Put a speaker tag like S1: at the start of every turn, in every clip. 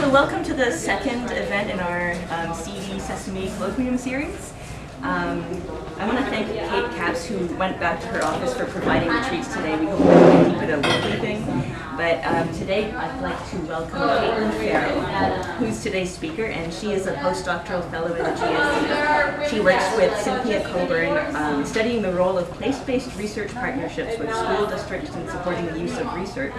S1: So welcome to the second event in our CD Sesame Colloquium series. I want to thank Kate Capps, who went back to her office for providing the treats today. We hope that we can keep it a weekly thing. But today I'd like to welcome Caitlin Farrell, who's today's speaker, and she is a postdoctoral fellow in the GSC. She works with Cynthia Coburn, studying the role of place-based research partnerships with school districts in supporting the use of research.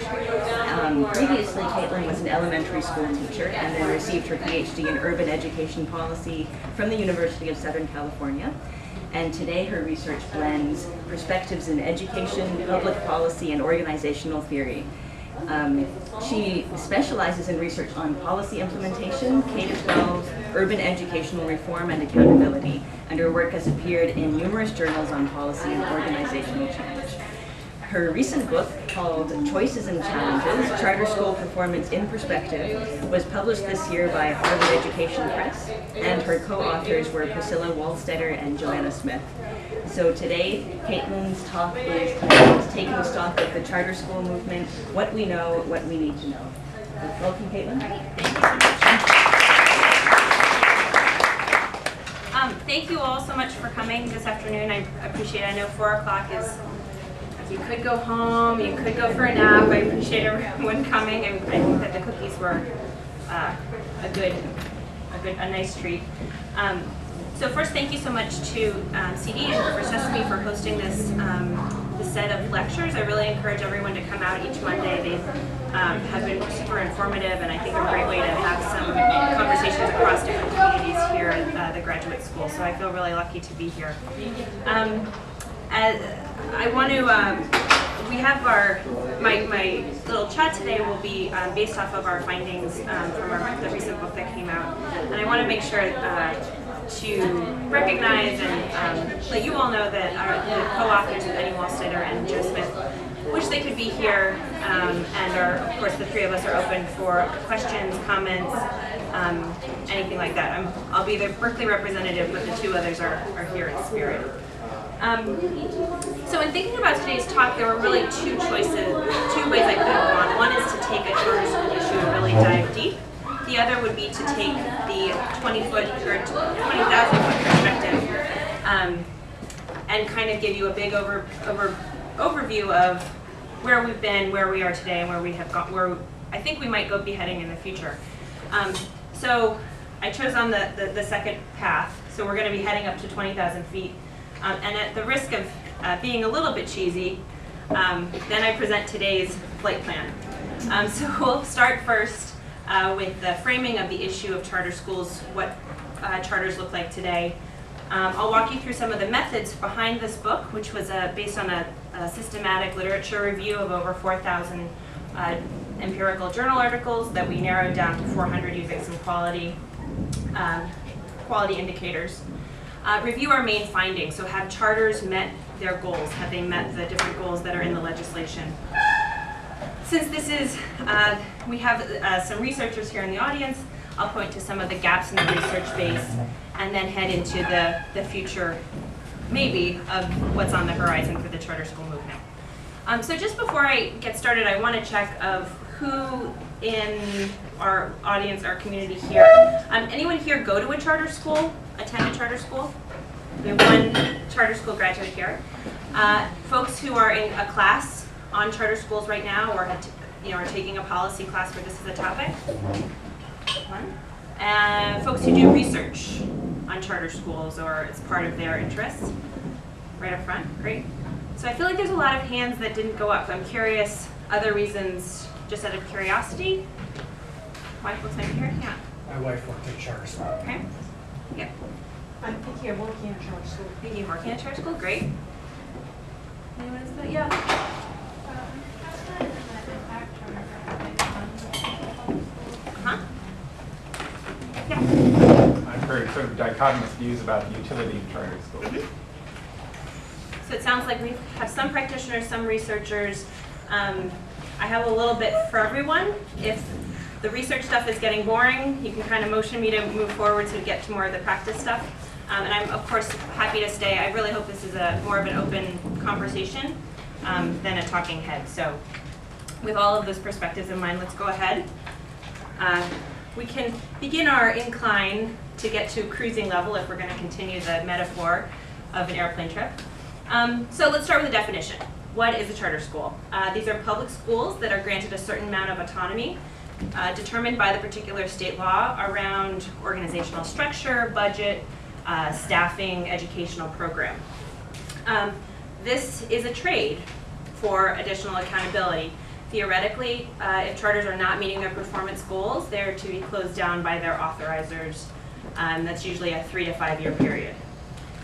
S1: Previously, Caitlin was an elementary school teacher and then received her PhD in urban education policy from the University of Southern California. And today her research blends perspectives in education, public policy, and organizational theory. She specializes in research on policy implementation, K-12, urban educational reform, and accountability, and her work has appeared in numerous journals on policy and organizational change. Her recent book, called Choices and Challenges, Charter School Performance in Perspective, was published this year by Harvard Education Press, and her co-authors were Priscilla Waldstetter and Joanna Smith. So today, Caitlin's talk is titled Taking Stock of the Charter School Movement, What We Know, What We Need to Know. Welcome, Caitlin.
S2: Thank you all so much for coming this afternoon. I appreciate it. I know 4 o'clock is, you could go home, you could go for a nap. I appreciate everyone coming, and I think that the cookies were a nice treat. So first, thank you so much to CD and for Sesame for hosting this set of lectures. I really encourage everyone to come out each Monday. They have been super informative, and I think a great way to have some conversations across different communities here at the graduate school. So I feel really lucky to be here. I want to, we have my little chat today will be based off of our findings from the recent book that came out. And I want to make sure to recognize and let you all know that the co-authors, Penny Waldstetter and Jo Smith, wish they could be here, and of course the three of us are open for questions, comments, anything like that. I'll be the Berkeley representative, but the two others are here in spirit. So in thinking about today's talk, there were really two ways I could have gone. One is to take a charter school issue and really dive deep. The other would be to take the 20,000 foot perspective and kind of give you a big overview of where we've been, where we are today, and where we have got, where I think we might be heading in the future. So I chose on the second path. So we're going to be heading up to 20,000 feet. And at the risk of being a little bit cheesy, then I present today's flight plan. So we'll start first with the framing of the issue of charter schools, what charters look like today. I'll walk you through some of the methods behind this book, which was based on a systematic literature review of over 4,000 empirical journal articles that we narrowed down to 400 using some quality indicators. Review our main findings. So have charters met their goals? Have they met the different goals that are in the legislation? Since this is, we have some researchers here in the audience, I'll point to some of the gaps in the research base and then head into the future, maybe, of what's on the horizon for the charter school movement. So just before I get started, I want to check of who in our audience, our community here. Anyone here go to a charter school, attend a charter school? We have one charter school graduate here. Folks who are in a class on charter schools right now, or are taking a policy class where this is a topic. One. Folks who do research on charter schools, or it's part of their interests. Right up front, great. So I feel like there's a lot of hands that didn't go up. I'm curious, other reasons, just out of curiosity. Wife looks like here, yeah.
S3: My wife worked at charter school.
S2: Okay. Yep.
S4: I'm thinking of working at charter school.
S2: Thinking of working at charter school, great. Anyone else? Yeah. Uh-huh. Yeah.
S5: I've heard sort of dichotomous views about the utility of charter schools.
S2: So it sounds like we have some practitioners, some researchers. I have a little bit for everyone. If the research stuff is getting boring, you can kind of motion me to move forward to get to more of the practice stuff. And I'm, of course, happy to stay. I really hope this is more of an open conversation than a talking head. So with all of those perspectives in mind, let's go ahead. we can begin our incline to get to cruising level if we're going to continue the metaphor of an airplane trip. So let's start with a definition. What is a charter school? These are public schools that are granted a certain amount of autonomy determined by the particular state law around organizational structure, budget, staffing, educational program. This is a trade for additional accountability. Theoretically, if charters are not meeting their performance goals, they're to be closed down by their authorizers. That's usually a 3 to 5 year period.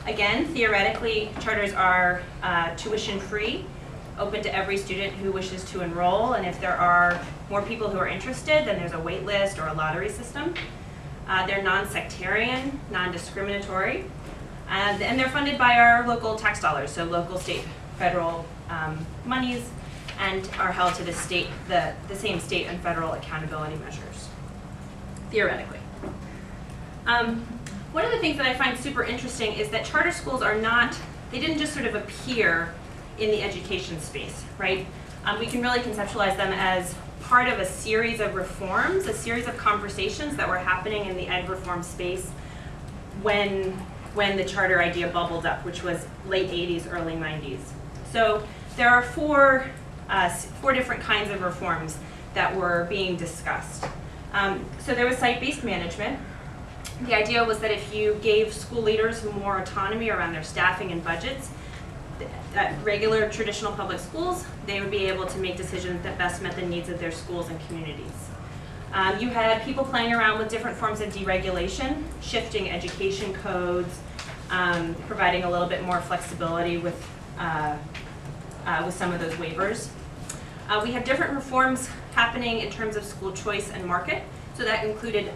S2: Again, theoretically, charters are tuition-free, open to every student who wishes to enroll, and if there are more people who are interested, then there's a wait list or a lottery system. They're non-sectarian, non-discriminatory, and they're funded by our local tax dollars, so local, state, federal monies, and are held to the same state and federal accountability measures, theoretically. One of the things that I find super interesting is that charter schools are not, they didn't just sort of appear in the education space, right? We can really conceptualize them as part of a series of reforms, a series of conversations that were happening in the ed reform space when the charter idea bubbled up, which was late 80s, early 90s. So there are four different kinds of reforms that were being discussed. So there was site-based management. The idea was that if you gave school leaders more autonomy around their staffing and budgets, at regular traditional public schools, they would be able to make decisions that best met the needs of their schools and communities. You had people playing around with different forms of deregulation, shifting education codes, providing a little bit more flexibility with some of those waivers. We have different reforms happening in terms of school choice and market. So that included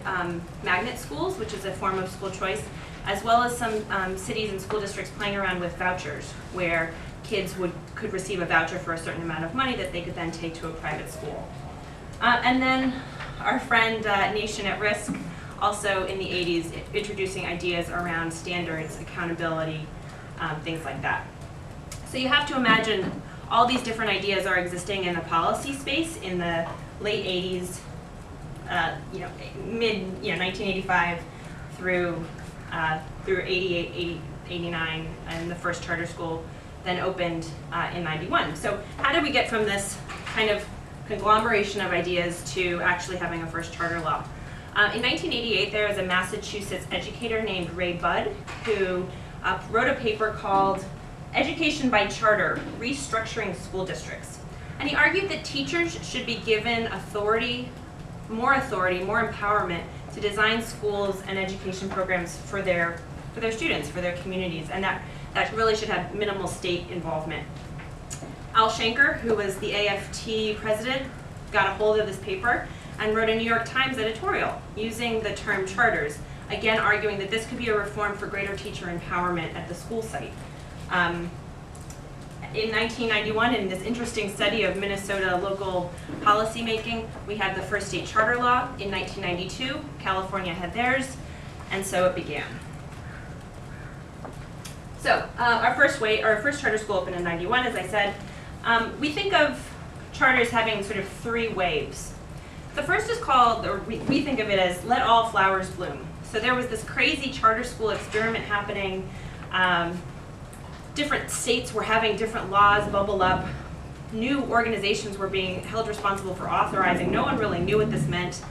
S2: magnet schools, which is a form of school choice, as well as some cities and school districts playing around with vouchers, where kids could receive a voucher for a certain amount of money that they could then take to a private school. And then our friend Nation at Risk, also in the 80s, introducing ideas around standards, accountability, things like that. So you have to imagine all these different ideas are existing in the policy space in the late 80s, mid 1985 through 88, 89, and the first charter school then opened in 91. So how did we get from this kind of conglomeration of ideas to actually having a first charter law? In 1988, there was a Massachusetts educator named Ray Budd who wrote a paper called Education by Charter, Restructuring School Districts. And he argued that teachers should be given more empowerment to design schools and education programs for their students, for their communities, and that really should have minimal state involvement. Al Shanker, who was the AFT president, got a hold of this paper and wrote a New York Times editorial using the term charters, again arguing that this could be a reform for greater teacher empowerment at the school site. In 1991, in this interesting study of Minnesota local policymaking, we had the first state charter law. In 1992, California had theirs, and so it began. So our first charter school opened in 91, as I said. We think of charters having sort of 3 waves. The first is called, or we think of it as let all flowers bloom. So there was this crazy charter school experiment happening. Different states were having different laws bubble up. New organizations were being held responsible for authorizing. No one really knew what this meant.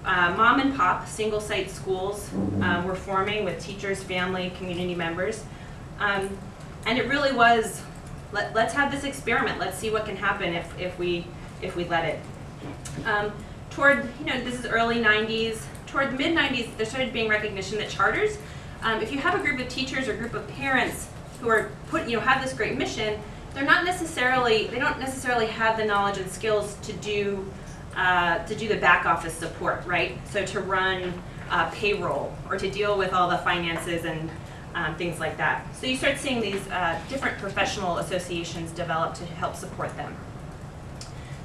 S2: Mom and pop, single site schools were forming with teachers, family, community members. And it really was, let's have this experiment. Let's see what can happen if we let it. This is early 90s. Toward the mid 90s, there started being recognition that charters, if you have a group of teachers or group of parents who are have this great mission, they don't necessarily have the knowledge and skills to do the back office support, right? So to run payroll or to deal with all the finances and things like that. So you start seeing these different professional associations develop to help support them.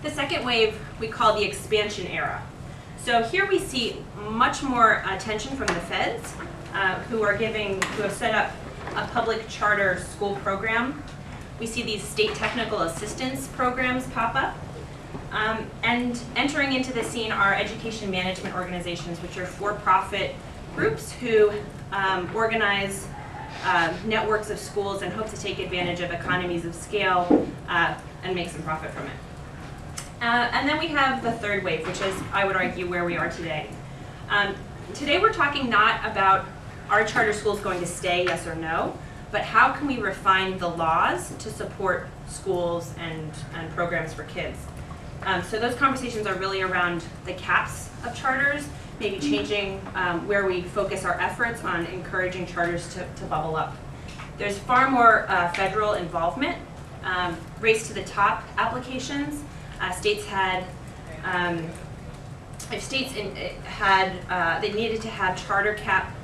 S2: The second wave we call the expansion era. So here we see much more attention from the feds, who have set up a public charter school program. We see these state technical assistance programs pop up. And entering into the scene are education management organizations, which are for-profit groups who organize networks of schools and hope to take advantage of economies of scale and make some profit from it. And then we have the third wave, which is, I would argue, where we are today. Today we're talking not about are charter schools going to stay, yes or no, but how can we refine the laws to support schools and programs for kids. So those conversations are really around the caps of charters, maybe changing where we focus our efforts on encouraging charters to bubble up. There's far more federal involvement. Race to the top applications. States had, if states they needed to have charter cap,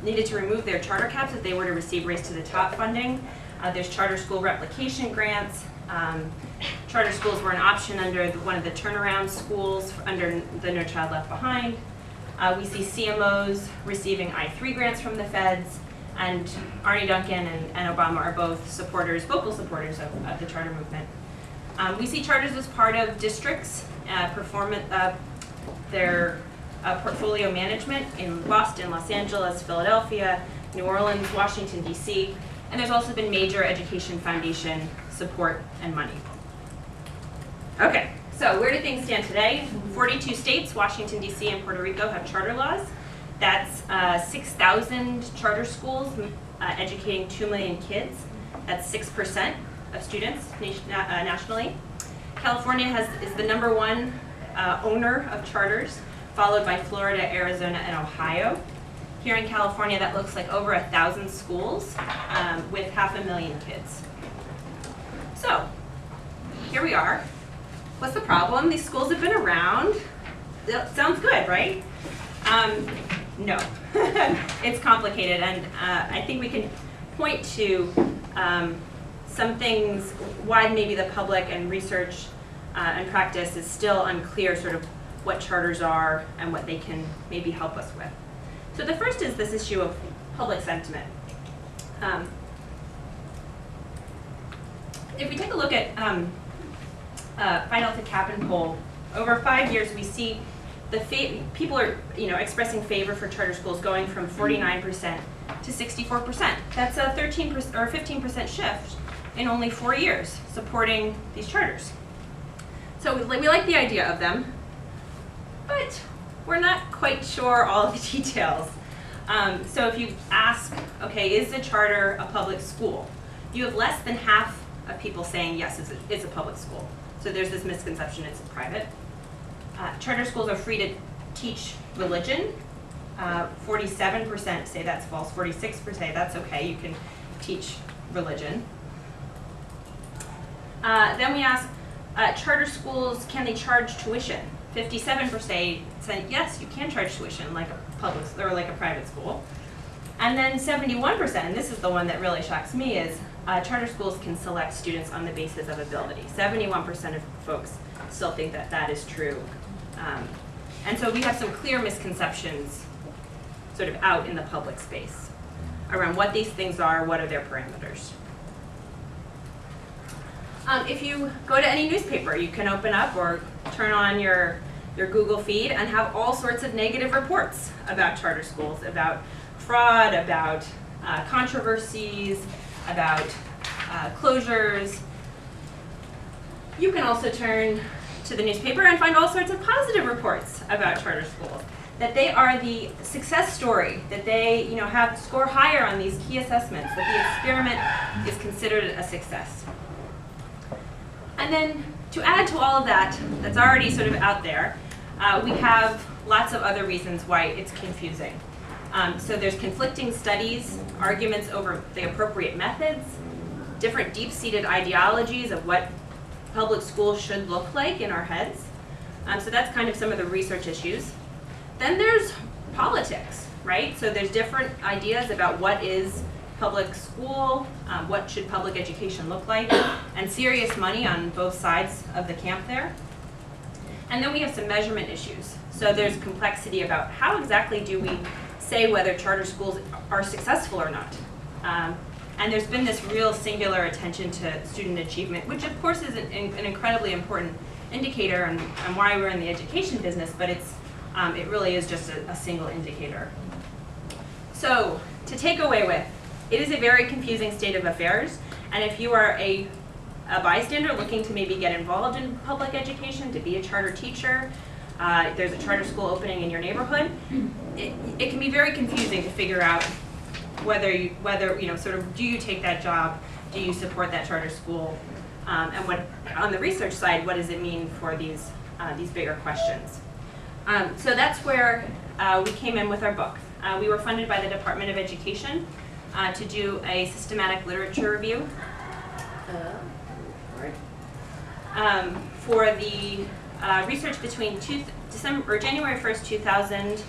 S2: needed to remove their charter caps if they were to receive Race to the Top funding. There's charter school replication grants. Charter schools were an option under one of the turnaround schools under the No Child Left Behind. We see CMOs receiving I-3 grants from the feds, and Arne Duncan and Obama are both vocal supporters of the charter movement. We see charters as part of districts, their portfolio management in Boston, Los Angeles, Philadelphia, New Orleans, Washington, D.C., and there's also been major education foundation support and money. Okay, so where do things stand today? 42 states, Washington, D.C., and Puerto Rico have charter laws. That's 6,000 charter schools educating 2 million kids. That's 6% of students nationally. California is the #1 owner of charters, followed by Florida, Arizona, and Ohio. Here in California, that looks like over 1,000 schools with 500,000 kids. So, here we are. What's the problem? These schools have been around. That sounds good, right? No. It's complicated, and I think we can point to some things why maybe the public and research and practice is still unclear sort of what charters are and what they can maybe help us with. So the first is this issue of public sentiment. If we take a look at Fidelity Kaplan poll, over 5 years we see people are expressing favor for charter schools going from 49% to 64%. That's a 13% or 15% shift in only 4 years supporting these charters. So we like the idea of them, but we're not quite sure all of the details. So if you ask, okay, is the charter a public school? You have less than half of people saying yes, it's a public school. So there's this misconception it's private. Charter schools are free to teach religion. 47% say that's false. 46% say that's okay, you can teach religion. Then we ask, charter schools, can they charge tuition? 57% say yes, you can charge tuition like a public or like a private school. And then 71%, and this is the one that really shocks me, is charter schools can select students on the basis of ability. 71% of folks still think that that is true. And so we have some clear misconceptions sort of out in the public space around what these things are, what are their parameters. If you go to any newspaper, you can open up or turn on your Google feed and have all sorts of negative reports about charter schools, about fraud, about controversies, about closures. You can also turn to the newspaper and find all sorts of positive reports about charter schools, that they are the success story, that they have score higher on these key assessments, that the experiment is considered a success. And then to add to all of that that's already sort of out there, we have lots of other reasons why it's confusing. So there's conflicting studies, arguments over the appropriate methods, different deep-seated ideologies of what public schools should look like in our heads. So that's kind of some of the research issues. Then there's politics, right? So there's different ideas about what is public school, what should public education look like, and serious money on both sides of the camp there. And then we have some measurement issues. So there's complexity about how exactly do we say whether charter schools are successful or not. And there's been this real singular attention to student achievement, which of course is an incredibly important indicator on why we're in the education business, but it really is just a single indicator. So, to take away with, it is a very confusing state of affairs, and if you are a bystander looking to maybe get involved in public education, to be a charter teacher, there's a charter school opening in your neighborhood, it can be very confusing to figure out whether sort of, do you take that job, do you support that charter school, and what, on the research side, what does it mean for these bigger questions? So that's where we came in with our book. We were funded by the Department of Education to do a systematic literature review for the research between January 1st, 2000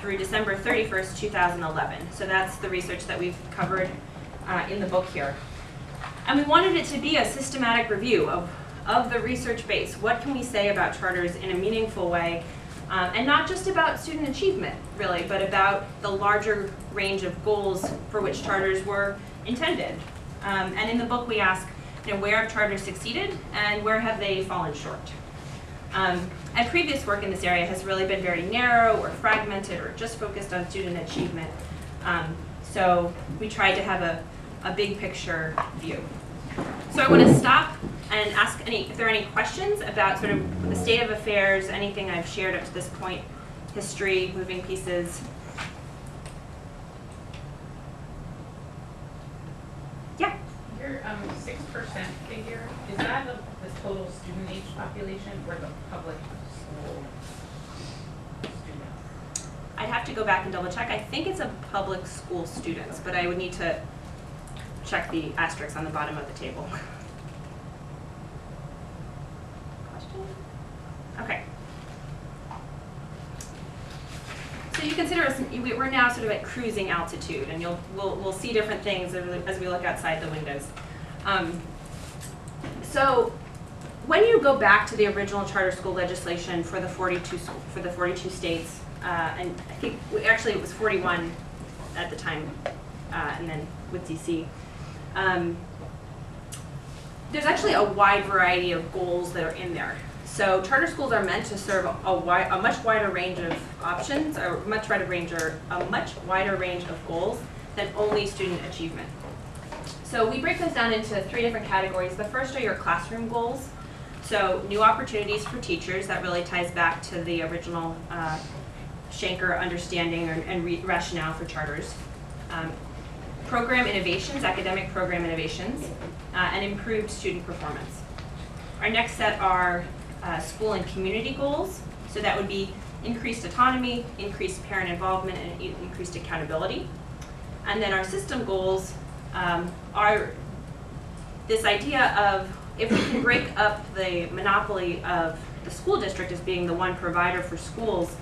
S2: through December 31st, 2011. So that's the research that we've covered in the book here. And we wanted it to be a systematic review of the research base. What can we say about charters in a meaningful way? And not just about student achievement, really, but about the larger range of goals for which charters were intended. And in the book we ask, where have charters succeeded and where have they fallen short? And previous work in this area has really been very narrow or fragmented or just focused on student achievement. So we tried to have a big picture view. So I want to stop and ask if there are any questions about sort of the state of affairs, anything I've shared up to this point, history, moving pieces. Yeah?
S6: Your 6% figure, is that the total student age population or the public school students?
S2: I'd have to go back and double check. I think it's a public school students, but I would need to check the asterisks on the bottom of the table. Question? Okay. So you consider us, we're now sort of at cruising altitude, and we'll see different things as we look outside the windows. So when you go back to the original charter school legislation for the 42 states, and I think actually it was 41 at the time, and then with DC. There's actually a wide variety of goals that are in there. So charter schools are meant to serve a much wider range of options, or a much wider range of goals than only student achievement. So we break this down into 3 different categories. The first are your classroom goals. So new opportunities for teachers, that really ties back to the original Schenker understanding and rationale for charters. Program innovations, academic program innovations, and improved student performance. Our next set are school and community goals. So that would be increased autonomy, increased parent involvement, and increased accountability. And then our system goals are this idea of, if we can break up the monopoly of the school district as being the one provider for schools,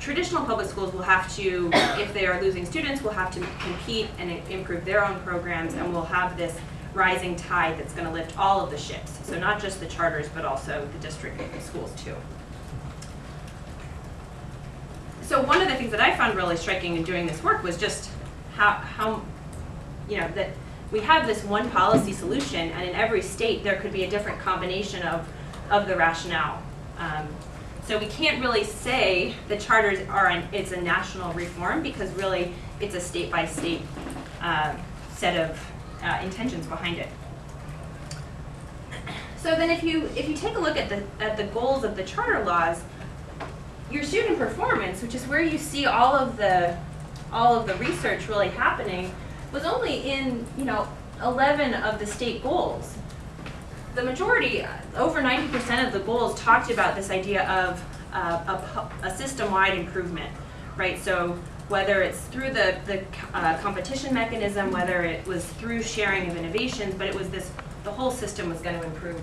S2: traditional public schools will have to, if they are losing students, will have to compete and improve their own programs, and we'll have this rising tide that's going to lift all of the ships. So not just the charters, but also the district schools too. So one of the things that I found really striking in doing this work was just how that we have this one policy solution, and in every state there could be a different combination of the rationale. So we can't really say the charters it's a national reform, because really it's a state-by-state set of intentions behind it. So then if you take a look at the goals of the charter laws, your student performance, which is where you see all of the research really happening, was only in 11 of the state goals. The majority, over 90% of the goals, talked about this idea of a system-wide improvement, right? So whether it's through the competition mechanism, whether it was through sharing of innovations, but it was the whole system was going to improve.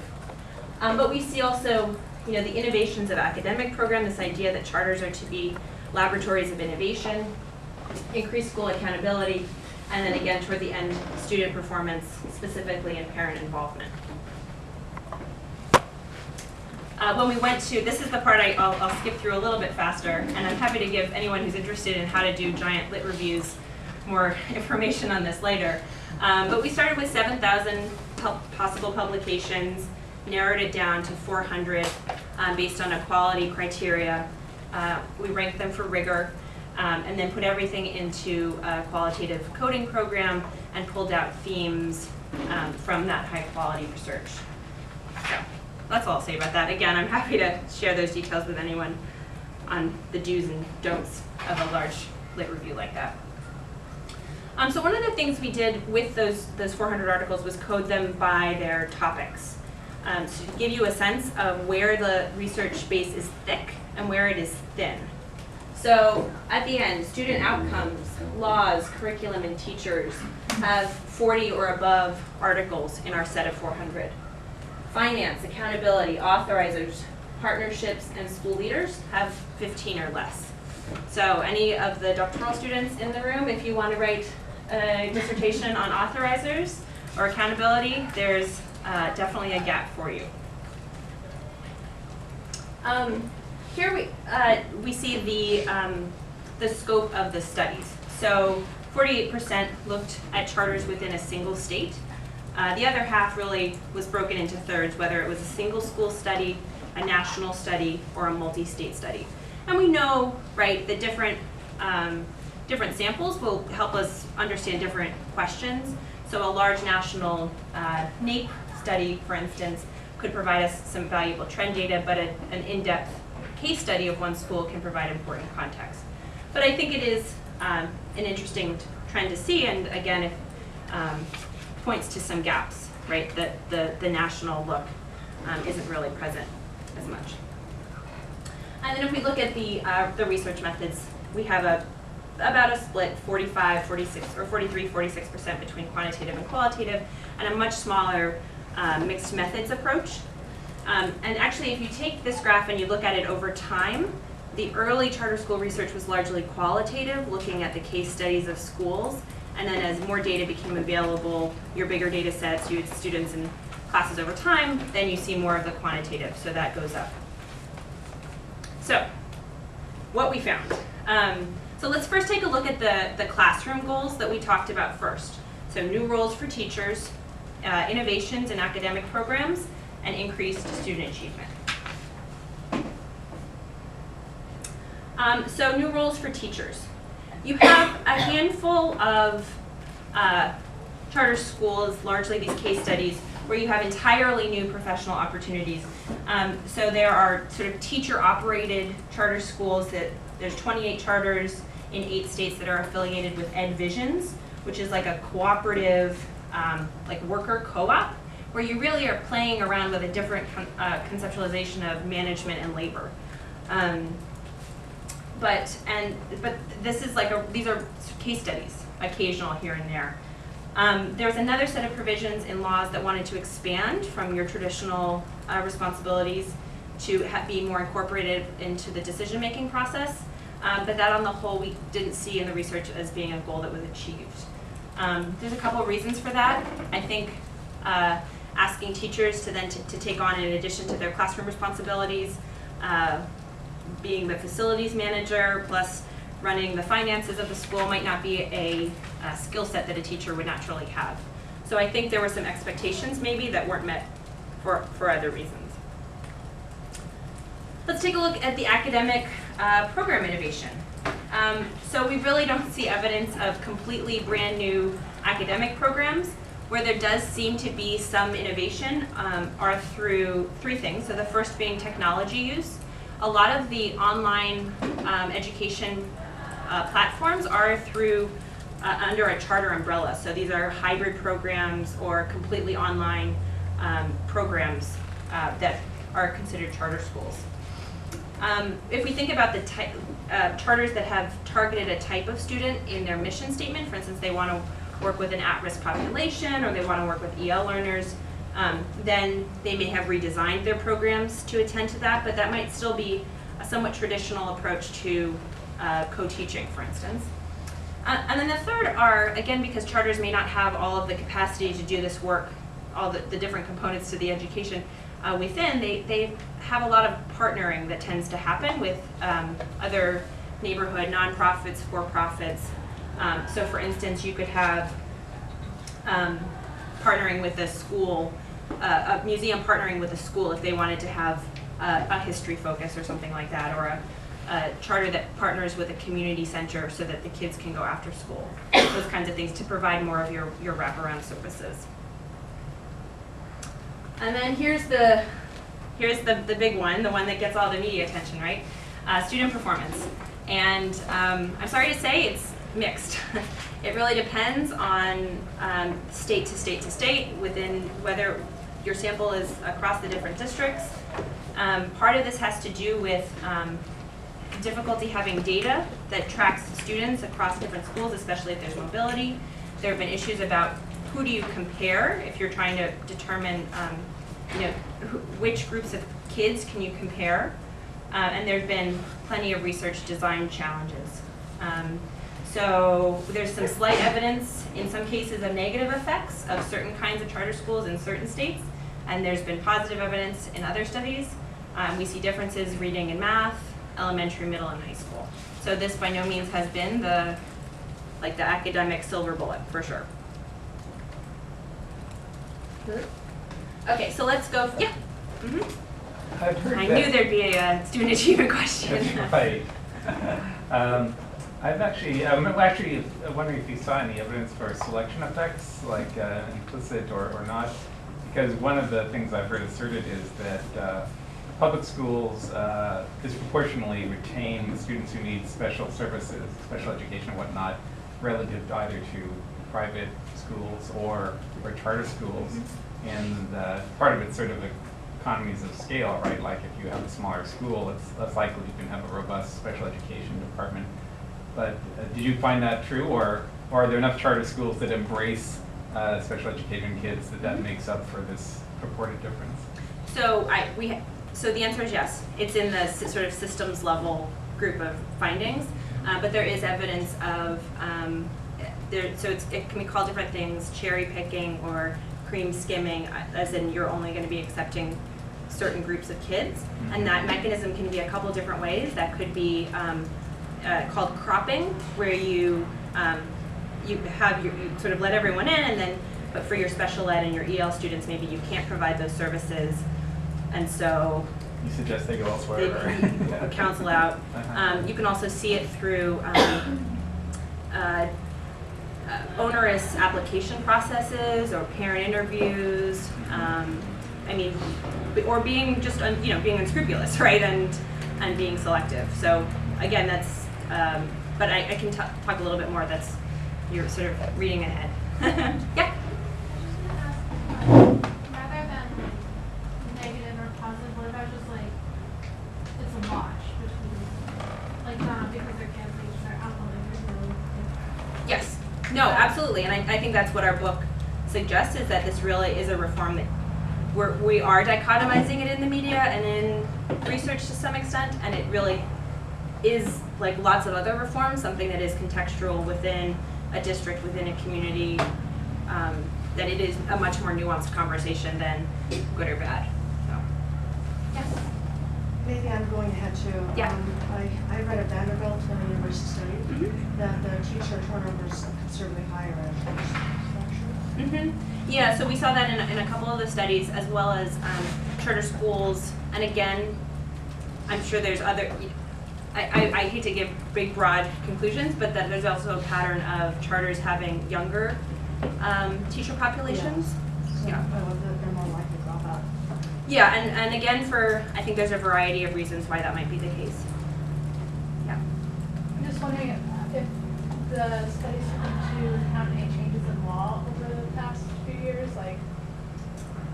S2: But we see also, the innovations of academic program, this idea that charters are to be laboratories of innovation, increased school accountability, and then again toward the end, student performance, specifically in parent involvement. When we went to, this is the part I'll skip through a little bit faster, and I'm happy to give anyone who's interested in how to do giant lit reviews more information on this later. But we started with 7,000 possible publications, narrowed it down to 400 based on a quality criteria. We ranked them for rigor, and then put everything into a qualitative coding program and pulled out themes from that high quality research. So that's all I'll say about that. Again, I'm happy to share those details with anyone on the do's and don'ts of a large lit review like that. So one of the things we did with those 400 articles was code them by their topics. So to give you a sense of where the research base is thick and where it is thin. So at the end, student outcomes, laws, curriculum, and teachers have 40 or above articles in our set of 400. Finance, accountability, authorizers, partnerships, and school leaders have 15 or less. So any of the doctoral students in the room, if you want to write a dissertation on authorizers or accountability, there's definitely a gap for you. Here we see the scope of the studies. So 48% looked at charters within a single state. The other half really was broken into thirds, whether it was a single school study, a national study, or a multi-state study. And we know, right, the different samples will help us understand different questions. So a large national NAEP study, for instance, could provide us some valuable trend data, but an in-depth case study of one school can provide important context. But I think it is an interesting trend to see, and again, it points to some gaps, right? That the national look isn't really present as much. And then if we look at the research methods, we have about a split 45, 46, or 43, 46% between quantitative and qualitative, and a much smaller mixed methods approach. And actually, if you take this graph and you look at it over time, the early charter school research was largely qualitative, looking at the case studies of schools. And then as more data became available, your bigger data sets, you had students in classes over time, then you see more of the quantitative, so that goes up. So, what we found. So let's first take a look at the classroom goals that we talked about first. So new roles for teachers, innovations in academic programs, and increased student achievement. So new roles for teachers. You have a handful of charter schools, largely these case studies, where you have entirely new professional opportunities. So there are sort of teacher-operated charter schools that there's 28 charters in 8 states that are affiliated with EdVisions, which is like a cooperative, like worker co-op, where you really are playing around with a different conceptualization of management and labor. But this is like these are case studies, occasional here and there. There's another set of provisions in laws that wanted to expand from your traditional responsibilities to be more incorporated into the decision-making process. But that on the whole, we didn't see in the research as being a goal that was achieved. There's a couple of reasons for that. I think asking teachers to take on, in addition to their classroom responsibilities, being the facilities manager plus running the finances of the school might not be a skill set that a teacher would naturally have. So I think there were some expectations maybe that weren't met for other reasons. Let's take a look at the academic program innovation. So we really don't see evidence of completely brand new academic programs. Where there does seem to be some innovation are through 3 things. So the first being technology use. A lot of the online education platforms are through under a charter umbrella. So these are hybrid programs or completely online programs that are considered charter schools. If we think about the charters that have targeted a type of student in their mission statement, for instance, they want to work with an at-risk population or they want to work with EL learners, then they may have redesigned their programs to attend to that, but that might still be a somewhat traditional approach to co-teaching, for instance. And then the third are, again, because charters may not have all of the capacity to do this work, all the different components to the education within, they have a lot of partnering that tends to happen with other neighborhood nonprofits, for-profits, So for instance, you could have partnering with a school, a museum partnering with a school if they wanted to have a history focus or something like that, or a charter that partners with a community center so that the kids can go after school. Those kinds of things to provide more of your wraparound services. And then here's the big one, the one that gets all the media attention, right? Student performance. And I'm sorry to say it's mixed. It really depends on state to state to state within whether your sample is across the different districts. Part of this has to do with difficulty having data that tracks students across different schools, especially if there's mobility. There have been issues about who do you compare if you're trying to determine which groups of kids can you compare. And there's been plenty of research design challenges. So there's some slight evidence in some cases of negative effects of certain kinds of charter schools in certain states, and there's been positive evidence in other studies. We see differences reading and math, elementary, middle, and high school. So this by no means has been the academic silver bullet, for sure. Okay, so let's go, yeah.
S5: I've heard
S2: I
S5: that.
S2: knew there'd be a student achievement question.
S5: That's right. I'm actually wondering if you saw any evidence for selection effects, like implicit or not, because one of the things I've heard asserted is that public schools disproportionately retain the students who need special services, special education and whatnot, relative to either to private schools or charter schools. And part of it's sort of economies of scale, right? Like if you have a smaller school, it's less likely you can have a robust special education department. But did you find that true, or are there enough charter schools that embrace special education kids that makes up for this purported difference?
S2: So so the answer is yes. It's in the sort of systems level group of findings, but there is evidence of it can be called different things: cherry picking or cream skimming, as in you're only going to be accepting certain groups of kids, and that mechanism can be a couple different ways. That could be called cropping, where you sort of let everyone in, and then but for your special ed and your EL students, maybe you can't provide those services, and so
S5: you suggest they go elsewhere.
S2: They counsel out. You can also see it through onerous application processes or parent interviews. Or being just being unscrupulous, right, and being selective. So again, that's. But I can talk a little bit more. That's you're sort of reading ahead. Yeah.
S4: Rather than negative or positive, what about just it's a wash between because they're canceling their alcohol?
S2: Yes. No, absolutely. And I think that's what our book suggests, is that this really is a reform that we are dichotomizing it in the media and in research to some extent, and it really is, like lots of other reforms, something that is contextual within a district, within a community, that it is a much more nuanced conversation than good or bad. So, yes.
S7: Maybe I'm going ahead too.
S2: Yeah.
S7: I read at Vanderbilt University study that the teacher turnover is considerably higher at
S2: Yeah, so we saw that in a couple of the studies, as well as charter schools. And again, I'm sure there's other, I hate to give big, broad conclusions, but that there's also a pattern of charters having younger teacher populations.
S7: Yeah.
S2: Yeah.
S7: They're more likely to drop out.
S2: Yeah, and again, I think there's a variety of reasons why that might be the case. Yeah.
S4: I'm just wondering if the studies into how many changes in law over the past few years. Like,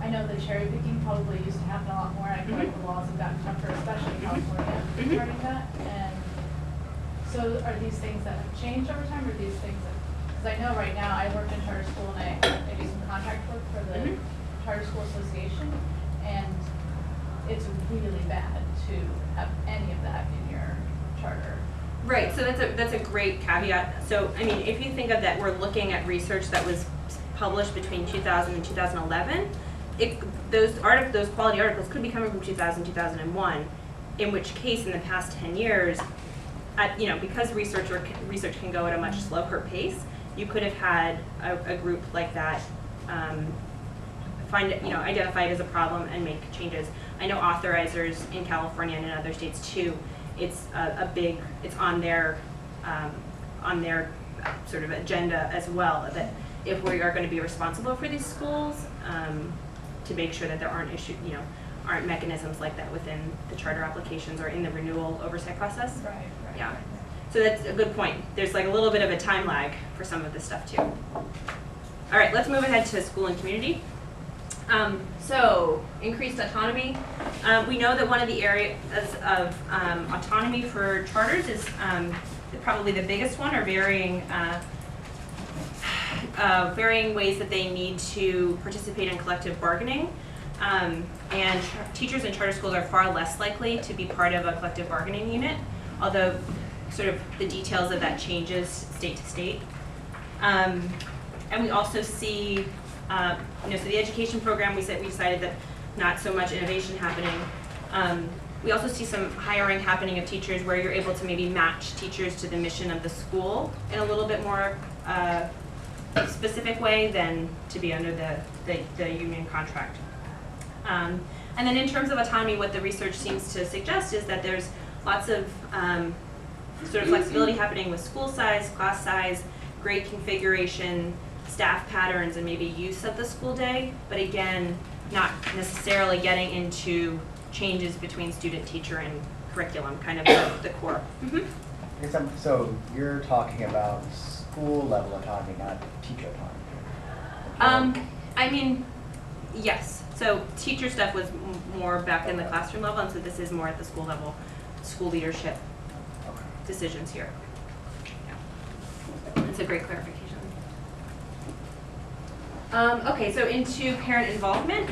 S4: I know the cherry picking probably used to happen a lot more. I feel like the laws have gotten tougher, especially in California, regarding that. And so, are these things that have changed over time, or these things that? Because I know right now I work in charter school and I do some contract work for the Charter School Association, and it's really bad to have any of that in your charter.
S2: Right, so that's a great caveat. So, I mean, if you think of that, we're looking at research that was published between 2000 and 2011. Those quality articles could be coming from 2000, 2001, in which case in the past 10 years, because research can go at a much slower pace, you could have had a group like that identify it as a problem and make changes. I know authorizers in California and in other states too, it's it's on their sort of agenda as well, that if we are going to be responsible for these schools, to make sure that there aren't aren't mechanisms like that within the charter applications or in the renewal oversight process.
S4: Right.
S2: Yeah. So that's a good point. There's like a little bit of a time lag for some of this stuff too. All right, let's move ahead to school and community. So increased autonomy. We know that one of the areas of autonomy for charters is probably the biggest one, are varying ways that they need to participate in collective bargaining. And teachers in charter schools are far less likely to be part of a collective bargaining unit, although sort of the details of that changes state to state. And we also see, so the education program, we decided that not so much innovation happening. We also see some hiring happening of teachers where you're able to maybe match teachers to the mission of the school in a little bit more specific way than to be under the union contract. And then in terms of autonomy, what the research seems to suggest is that there's lots of sort of flexibility happening with school size, class size, grade configuration, staff patterns, and maybe use of the school day, but again, not necessarily getting into changes between student, teacher, and curriculum, kind of the core. Mm-hmm.
S8: So you're talking about school level autonomy, not teacher autonomy?
S2: I mean, yes. So teacher stuff was more back in the classroom level, and so this is more at the school level, school leadership decisions here. Yeah. It's a great clarification. Okay, so into parent involvement.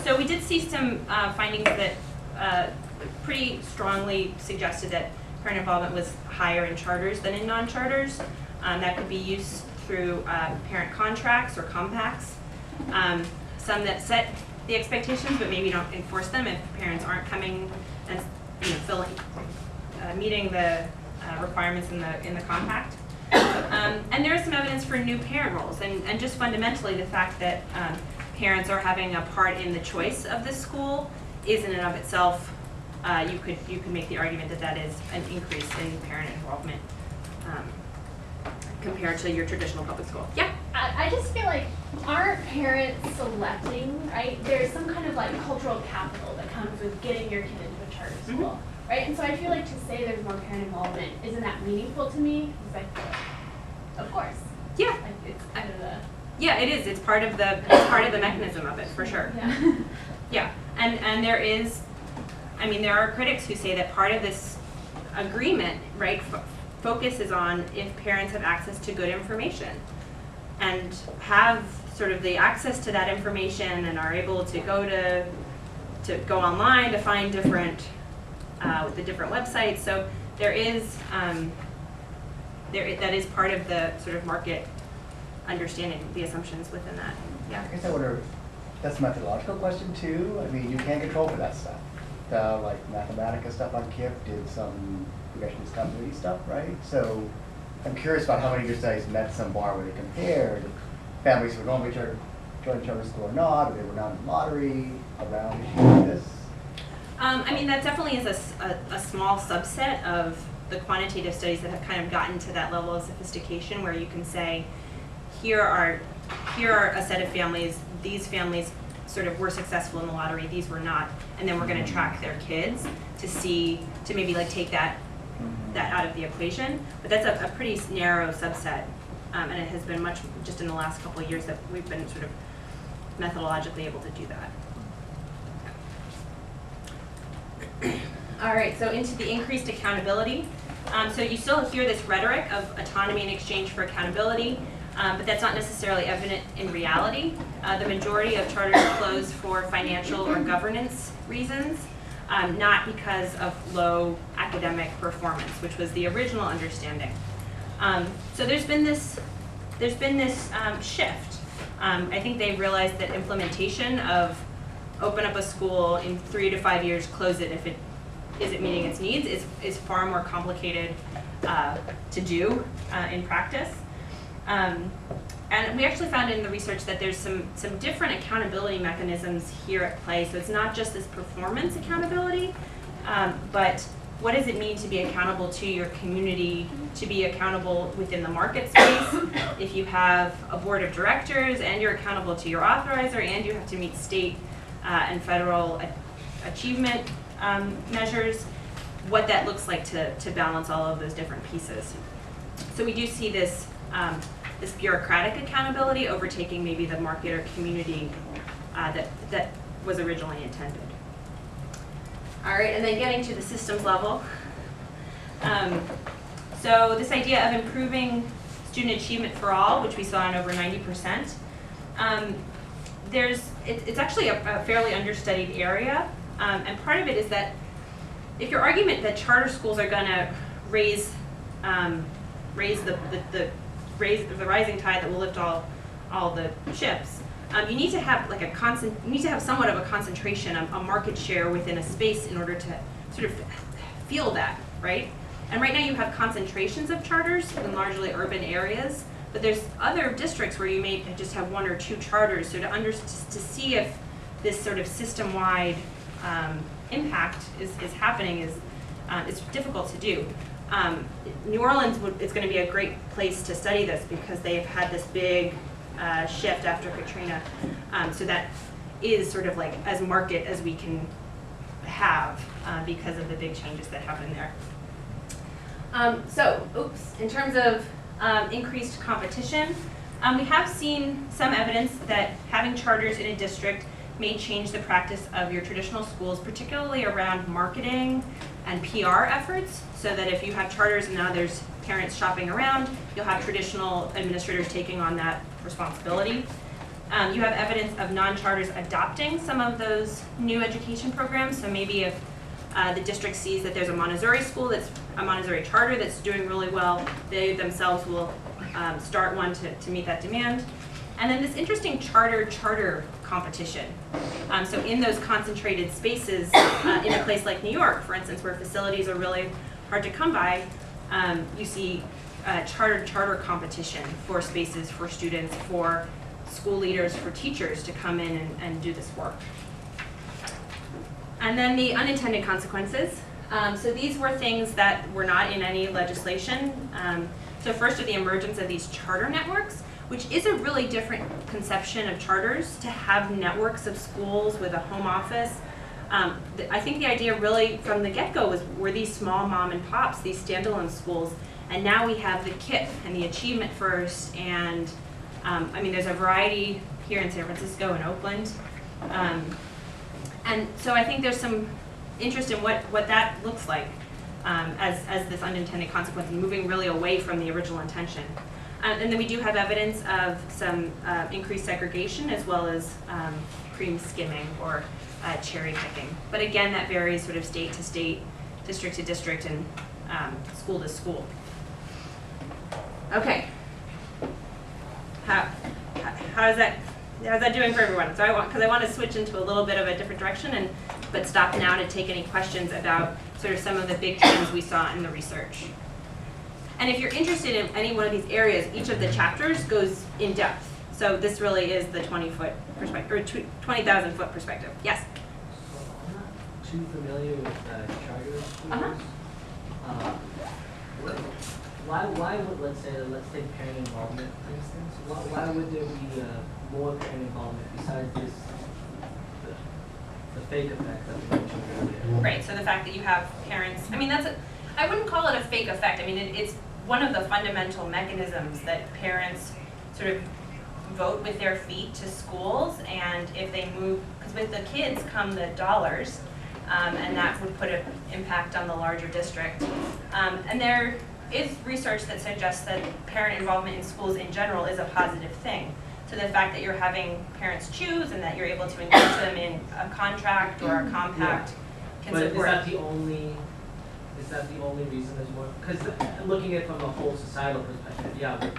S2: So we did see some findings that pretty strongly suggested that parent involvement was higher in charters than in non-charters. That could be used through parent contracts or compacts. Some that set the expectations but maybe don't enforce them if parents aren't coming and meeting the requirements in the compact. And there is some evidence for new parent roles, and just fundamentally the fact that parents are having a part in the choice of the school is in and of itself, you could make the argument that that is an increase in parent involvement compared to your traditional public school. Yeah?
S9: I just feel like, aren't parents selecting, right? There's some kind of like cultural capital that comes with getting your kid into a charter school. Mm-hmm. Right, and so I feel like to say there's more parent involvement, isn't that meaningful to me? Because I feel like, of course.
S2: Yeah.
S9: Like it's kind of the.
S2: Yeah, it is. It's part of the mechanism of it, for sure.
S9: Yeah.
S2: Yeah, and there is, I mean, there are critics who say that part of this agreement, right, focuses on if parents have access to good information and have sort of the access to that information and are able to go online to find different. With the different websites, so there is that is part of the sort of market understanding, the assumptions within that. Yeah.
S8: I guess I wonder, that's a methodological question too. I mean, you can't control for that stuff. Like Mathematica stuff on KIP did some regression discovery stuff, right? So I'm curious about how many of your studies met some bar where they compared families who were normally joined charter school or not, or they were not in the lottery around issues like this.
S2: I mean, that definitely is a small subset of the quantitative studies that have kind of gotten to that level of sophistication where you can say, here are a set of families, these families sort of were successful in the lottery, these were not, and then we're going to track their kids to maybe like take that out of the equation. But that's a pretty narrow subset, and it has been much just in the last couple of years that we've been sort of methodologically able to do that. All right, so into the increased accountability. So you still hear this rhetoric of autonomy in exchange for accountability, but that's not necessarily evident in reality. The majority of charters close for financial or governance reasons, not because of low academic performance, which was the original understanding. So there's been this shift. I think they realized that implementation of open up a school in 3 to 5 years, close it if it is it meeting its needs is far more complicated to do in practice. And we actually found in the research that there's some different accountability mechanisms here at play. So it's not just this performance accountability, but what does it mean to be accountable to your community, to be accountable within the market space? If you have a board of directors and you're accountable to your authorizer and you have to meet state and federal achievement measures, what that looks like to balance all of those different pieces. So we do see this, this bureaucratic accountability overtaking maybe the market or community that was originally intended. All right, and then getting to the systems level. So this idea of improving student achievement for all, which we saw in over 90%, it's actually a fairly understudied area. And part of it is that if your argument that charter schools are going to raise the rising tide that will lift all the ships, you need to have like somewhat of a concentration, a market share within a space in order to sort of feel that, right? And right now you have concentrations of charters in largely urban areas, but there's other districts where you may just have one or two charters. So to see if this sort of system-wide impact is happening is difficult to do. New Orleans is going to be a great place to study this because they've had this big shift after Katrina. So that is sort of like as market as we can have because of the big changes that happen there. In terms of increased competition, we have seen some evidence that having charters in a district may change the practice of your traditional schools, particularly around marketing and PR efforts, so that if you have charters and now there's parents shopping around, you'll have traditional administrators taking on that responsibility. You have evidence of non-charters adopting some of those new education programs. So maybe if the district sees that there's a Montessori school that's a Montessori charter that's doing really well, they themselves will start one to meet that demand. And then this interesting charter competition. So in those concentrated spaces, in a place like New York, for instance, where facilities are really hard to come by, you see charter competition for spaces, for students, for school leaders, for teachers to come in and do this work. And then the unintended consequences. So these were things that were not in any legislation. So first are the emergence of these charter networks, which is a really different conception of charters, to have networks of schools with a home office. I think the idea really from the get-go were these small mom and pops, these standalone schools, and now we have the KIPP and the Achievement First, and I mean there's a variety here in San Francisco and Oakland. And so I think there's some interest in what that looks like as this unintended consequence, moving really away from the original intention. And then we do have evidence of some increased segregation as well as cream skimming or cherry picking. But again, that varies sort of state to state, district to district, and school to school. Okay. How's that doing for everyone? So I want to switch into a little bit of a different direction, but stop now to take any questions about sort of some of the big trends we saw in the research. And if you're interested in any one of these areas, each of the chapters goes in depth. So this really is the 20-foot perspective, or 20,000 foot perspective. Yes?
S10: So I'm not too familiar with charter schools. Why would, let's take parent involvement, for instance, why would there be more parent involvement besides this, the fake effect that we mentioned earlier?
S2: Right, so the fact that you have parents, I mean, I wouldn't call it a fake effect. I mean, it's one of the fundamental mechanisms that parents sort of vote with their feet to schools, and if they move, because with the kids come the dollars, and that would put an impact on the larger district. And there is research that suggests that parent involvement in schools in general is a positive thing. So the fact that you're having parents choose and that you're able to engage them in a contract or a compact can
S10: but
S2: support.
S10: Is that the only reason there's more? Because looking at it from a whole societal perspective, yeah, we're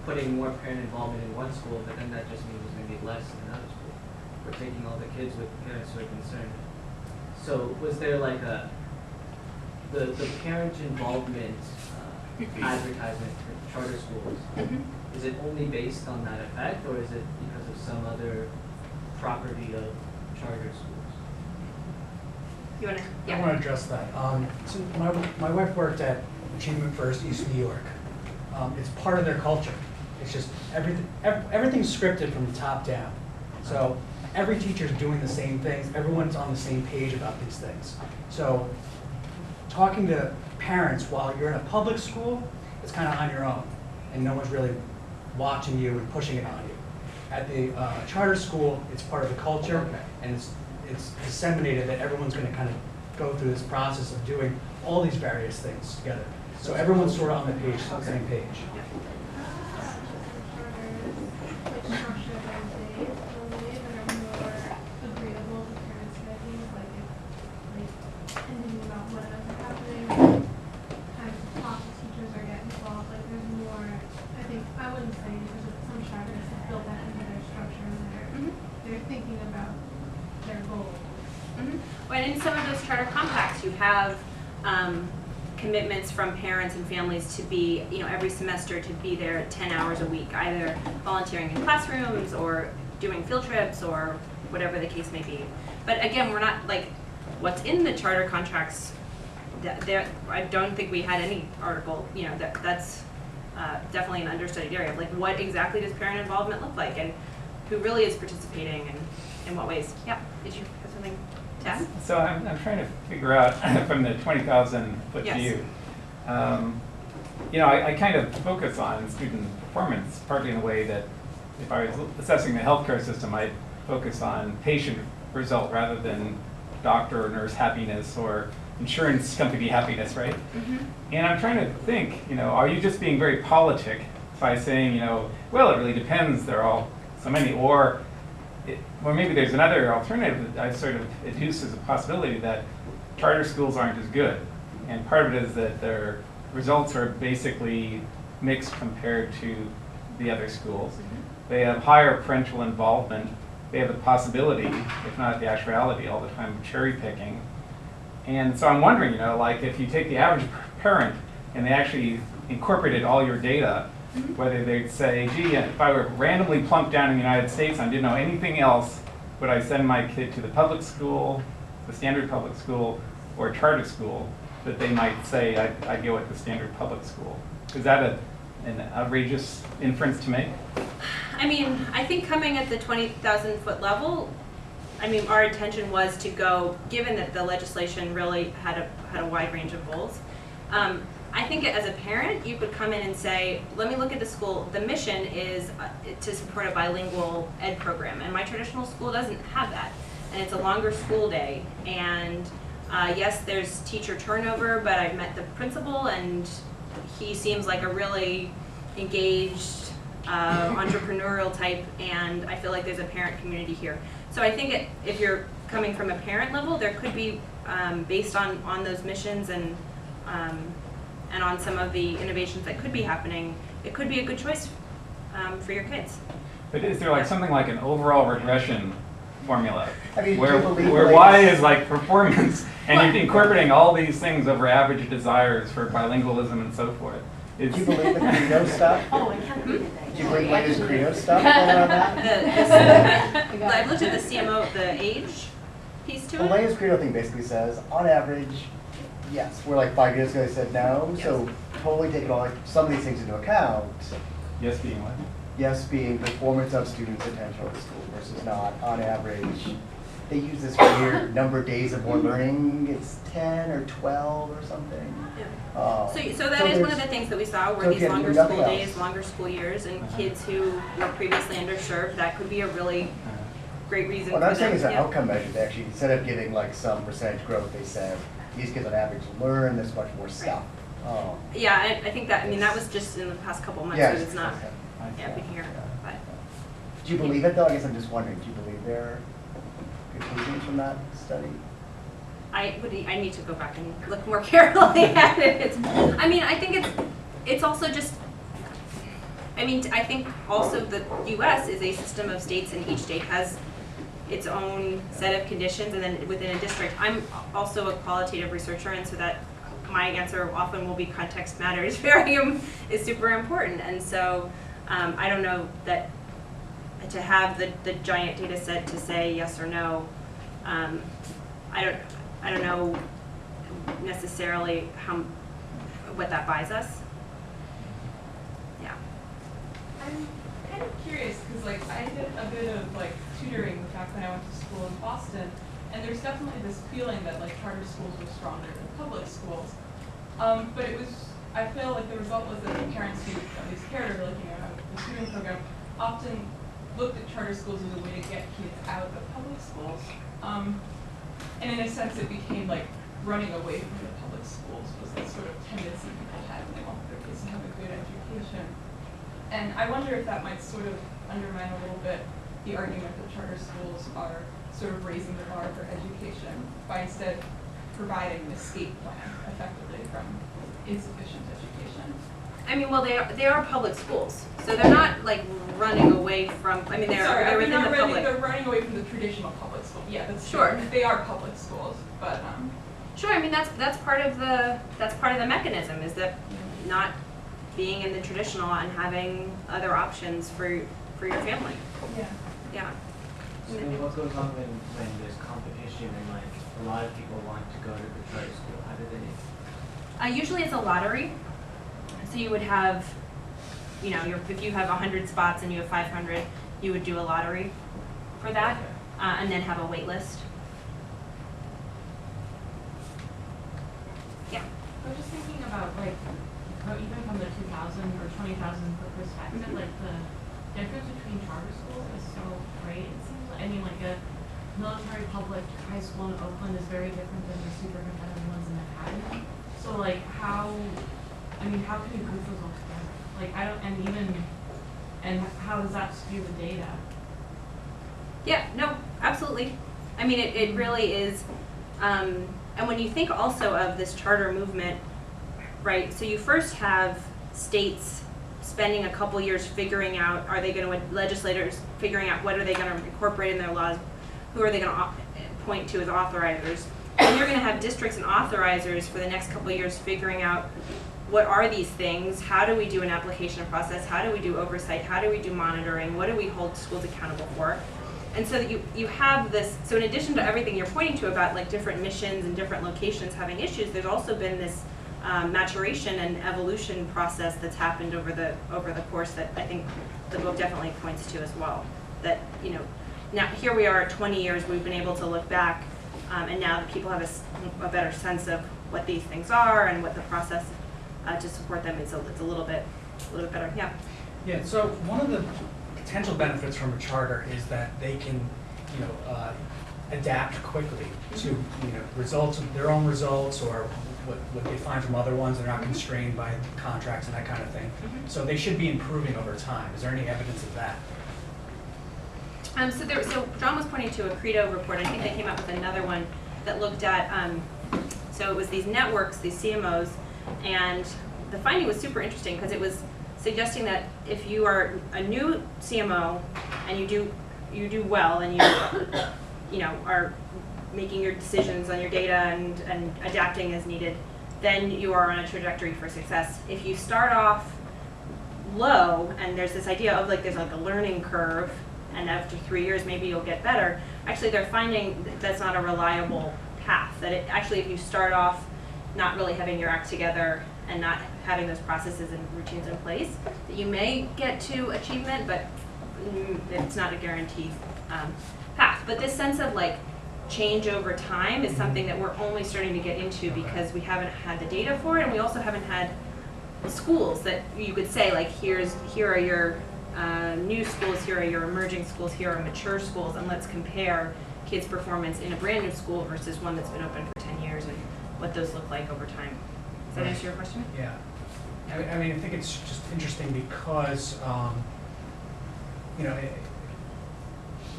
S10: putting more parent involvement in one school, but then that just means there's maybe less in another school. We're taking all the kids with parents who are concerned. So was there like the parent involvement advertisement for charter schools, is it only based on that effect, or is it because of some other property of charter schools?
S2: You wanna?
S3: I want to address that. So my wife worked at Achievement First East New York. It's part of their culture. It's just everything's scripted from the top down. So every teacher's doing the same things. Everyone's on the same page about these things. So talking to parents while you're in a public school, it's kind of on your own, and no one's really watching you and pushing it on you. At the charter school, it's part of the culture, and it's disseminated that everyone's going to kind of go through this process of doing all these various things together. So everyone's sort of on the page, on the same page.
S2: And in some of those charter compacts, you have commitments from parents and families to be, every semester to be there 10 hours a week, either volunteering in classrooms or doing field trips or whatever the case may be. But again, we're not like, what's in the charter contracts, I don't think we had any article, that's definitely an understudied area of like, what exactly does parent involvement look like and who really is participating and in what ways? Yeah, did you have something? Yeah.
S5: So I'm trying to figure out from the 20,000 foot
S2: Yes.
S5: view. I kind of focus on student performance, partly in a way that if I was assessing the healthcare system, I'd focus on patient result rather than doctor or nurse happiness or insurance company happiness, right? And I'm trying to think, are you just being very politic by saying, well, it really depends, they're all so many, or maybe there's another alternative that I sort of adduce as a possibility that charter schools aren't as good. And part of it is that their results are basically mixed compared to the other schools. They have higher parental involvement. They have the possibility, if not the actuality, all the time of cherry picking. And so I'm wondering, like if you take the average parent and they actually incorporated all your data, whether they'd say, gee, if I were randomly plunked down in the United States and didn't know anything else, would I send my kid to the public school, the standard public school, or charter school, that they might say, I'd go with the standard public school. Is that an outrageous inference to make?
S2: I mean, I think coming at the 20,000 foot level, our intention was to go, given that the legislation really had a wide range of goals, I think as a parent, you could come in and say, let me look at the school. The mission is to support a bilingual ed program, and my traditional school doesn't have that. And it's a longer school day. And yes, there's teacher turnover, but I've met the principal, and he seems like a really engaged, entrepreneurial type, and I feel like there's a parent community here. So I think if you're coming from a parent level, there could be, based on those missions and on some of the innovations that could be happening, it could be a good choice for your kids.
S5: But is there like something like an overall regression formula?
S8: where
S5: Y is like performance, and you're incorporating all these things over average desires for bilingualism and so forth.
S8: Do you believe the credo stuff?
S7: Oh, I can't believe that.
S8: Do you believe Lena's credo stuff on that?
S2: I've looked at the CMO, the age piece to
S8: The
S2: it.
S8: Lena's credo thing basically says, on average, yes. Where like 5 years ago they said no, so totally taking all some of these things into account.
S5: Yes being what?
S8: Yes being performance of students' attention at school versus not. On average, they use this weird number of days of more learning. It's 10 or 12 or something.
S2: So that is one of the things that we saw were
S8: so
S2: these
S8: again,
S2: longer
S8: nothing
S2: school
S8: else.
S2: days, longer school years, and kids who were previously underserved. That could be a really great reason.
S8: What
S2: for
S8: I'm saying
S2: them.
S8: is an
S2: Yeah.
S8: outcome measure. They actually, instead of giving like some percentage growth, they said these kids on average learn this much more stuff.
S2: Yeah, I think that. That was just in the past couple months.
S8: Yeah,
S2: So it's not.
S8: okay.
S2: Been here. But
S8: Do you believe it though? I guess I'm just wondering. Do you believe there are conclusions from that study?
S2: I need to go back and look more carefully at it. I think it's also just. I think also the U.S. is a system of states, and each state has its own set of conditions, and then within a district. I'm also a qualitative researcher, and so that my answer often will be context matters. Is super important, and so I don't know that to have the giant data set to say yes or no. I don't know necessarily what that buys us. Yeah.
S11: I'm kind of curious because like I did a bit of like tutoring back when I went to school in Boston, and there's definitely this feeling that like charter schools were stronger than public schools. But it was, I feel like the result was that the parents who at least cared or looking at the tutoring program often looked at charter schools as a way to get kids out of public schools. And in a sense it became like running away from the public schools was the sort of tendency people had when they wanted their kids to have a good education. And I wonder if that might sort of undermine a little bit the argument that charter schools are sort of raising the bar for education by instead providing an escape plan effectively from insufficient education.
S2: I mean, well, they are public schools, so they're not like running away from. I mean, they're within the public.
S11: They're running away from the traditional public school. Yeah, that's
S2: sure.
S11: True. They are public schools, but
S2: sure. I mean, that's part of the mechanism is that not being in the traditional and having other options for your family.
S11: Yeah.
S2: Yeah.
S10: So what goes on when there's competition and like a lot of people want to go to the charter school? How do they?
S2: Usually it's a lottery. So you would have, you know, if you have 100 spots and you have 500, you would do a lottery for that, and then have a wait list. Yeah.
S12: I was just thinking about like, how even from the 2,000 or 20,000 perspective, like the difference between charter schools is so great. It seems like, I mean, like a military public high school in Oakland is very different than the super competitive ones in Manhattan. So like how can you group those all together? Like and how does that skew the data?
S2: Yeah, no, absolutely. I mean, it really is, and when you think also of this charter movement, right, so you first have states spending a couple years figuring out, legislators figuring out what are they going to incorporate in their laws, who are they going to point to as authorizers, and you're going to have districts and authorizers for the next couple of years figuring out what are these things, how do we do an application process, how do we do oversight, how do we do monitoring, what do we hold schools accountable for? And so you have this, so in addition to everything you're pointing to about like different missions and different locations having issues, there's also been this maturation and evolution process that's happened over the course that I think the book definitely points to as well. That, you know, now here we are at 20 years, we've been able to look back, and now that people have a better sense of what these things are and what the process to support them is it's a little bit better. Yeah.
S3: Yeah. So one of the potential benefits from a charter is that they can, you know, adapt quickly to, you know, results of their own results or what they find from other ones. They're not constrained by contracts and that kind of thing. So they should be improving over time. Is there any evidence of that?
S2: So John was pointing to a Credo report. I think they came up with another one that looked at, so it was these networks, these CMOs, and the finding was super interesting because it was suggesting that if you are a new CMO and you do well and you know are making your decisions on your data and adapting as needed, then you are on a trajectory for success. If you start off low and there's this idea of like there's like a learning curve and after 3 years maybe you'll get better, actually they're finding that's not a reliable path. That it actually, if you start off not really having your act together and not having those processes and routines in place, that you may get to achievement, but it's not a guaranteed path. But this sense of like change over time is something that we're only starting to get into because we haven't had the data for it, and we also haven't had schools that you could say like here are your new schools, here are your emerging schools, here are mature schools, and let's compare kids' performance in a brand new school versus one that's been open for 10 years and what those look like over time. Does that answer your question?
S3: Yeah. I mean, I think it's just interesting because, you know,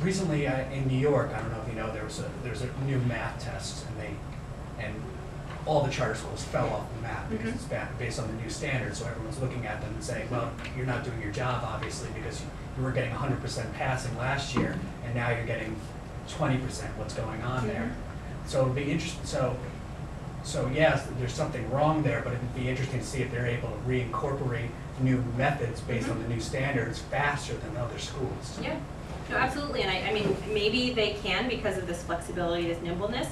S3: recently in New York, I don't know if you know, there's a new math test, and all the charter schools fell off the map because it's based on the new standards. So everyone's looking at them and saying, well, you're not doing your job obviously because you were getting 100% passing last year, and now you're getting 20%. What's going on there? So it'll be interesting. So So yes, there's something wrong there, but it'd be interesting to see if they're able to reincorporate new methods based on the new standards faster than other schools.
S2: Yeah, no, absolutely, and I mean, maybe they can because of this flexibility, this nimbleness.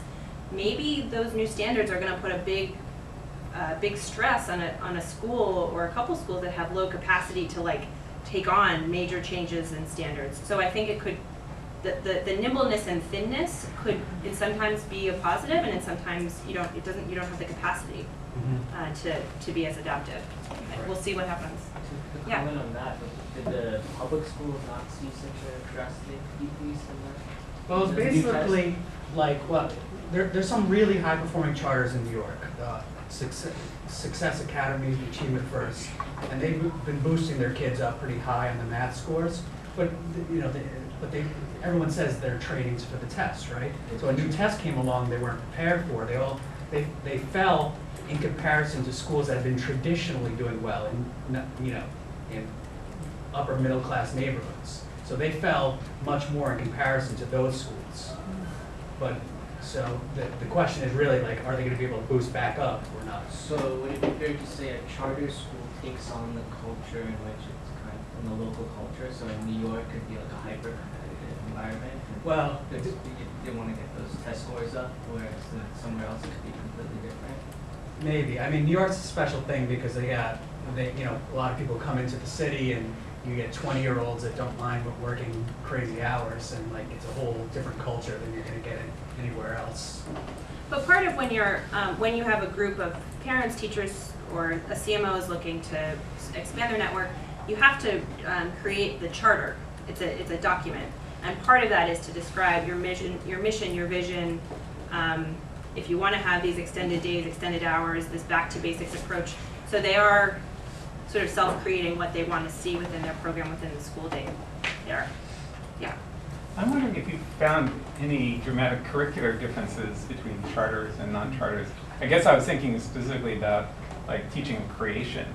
S2: Maybe those new standards are gonna put a big stress on a school or a couple schools that have low capacity to like take on major changes in standards. So I think it could, the nimbleness and thinness could sometimes be a positive, and then sometimes you don't have the capacity to be as adaptive. We'll see what happens.
S10: To
S2: Yeah.
S10: comment on that, did the public schools not see such a drastic decrease in that?
S3: Well, it's
S10: the new test?
S3: basically like, well, there's some really high performing charters in New York. Success Academies, Achievement First, and they've been boosting their kids up pretty high on the math scores. But everyone says they're training for the test, right? So a new test came along they weren't prepared for. They fell in comparison to schools that have been traditionally doing well in upper middle class neighborhoods. So they fell much more in comparison to those schools. But so the question is really like, are they going to be able to boost back up or not?
S10: So would it be fair to say a charter school takes on the culture in which it's kind of in the local culture? So in New York, it could be like a hyper-competitive environment.
S3: Well,
S10: they want to get those test scores up, whereas somewhere else it could be completely different.
S3: Maybe. I mean, New York's a special thing because a lot of people come into the city and you get 20-year-olds that don't mind working crazy hours, and like it's a whole different culture than you're going to get anywhere else.
S2: But part of when you have a group of parents, teachers, or a CMO is looking to expand their network, you have to create the charter. It's a document, and part of that is to describe your mission, your vision. If you want to have these extended days, extended hours, this back to basics approach, so they are sort of self-creating what they want to see within their program within the school day. There, yeah.
S5: I'm wondering if you found any dramatic curricular differences between charters and non-charters. I guess I was thinking specifically about like teaching creation,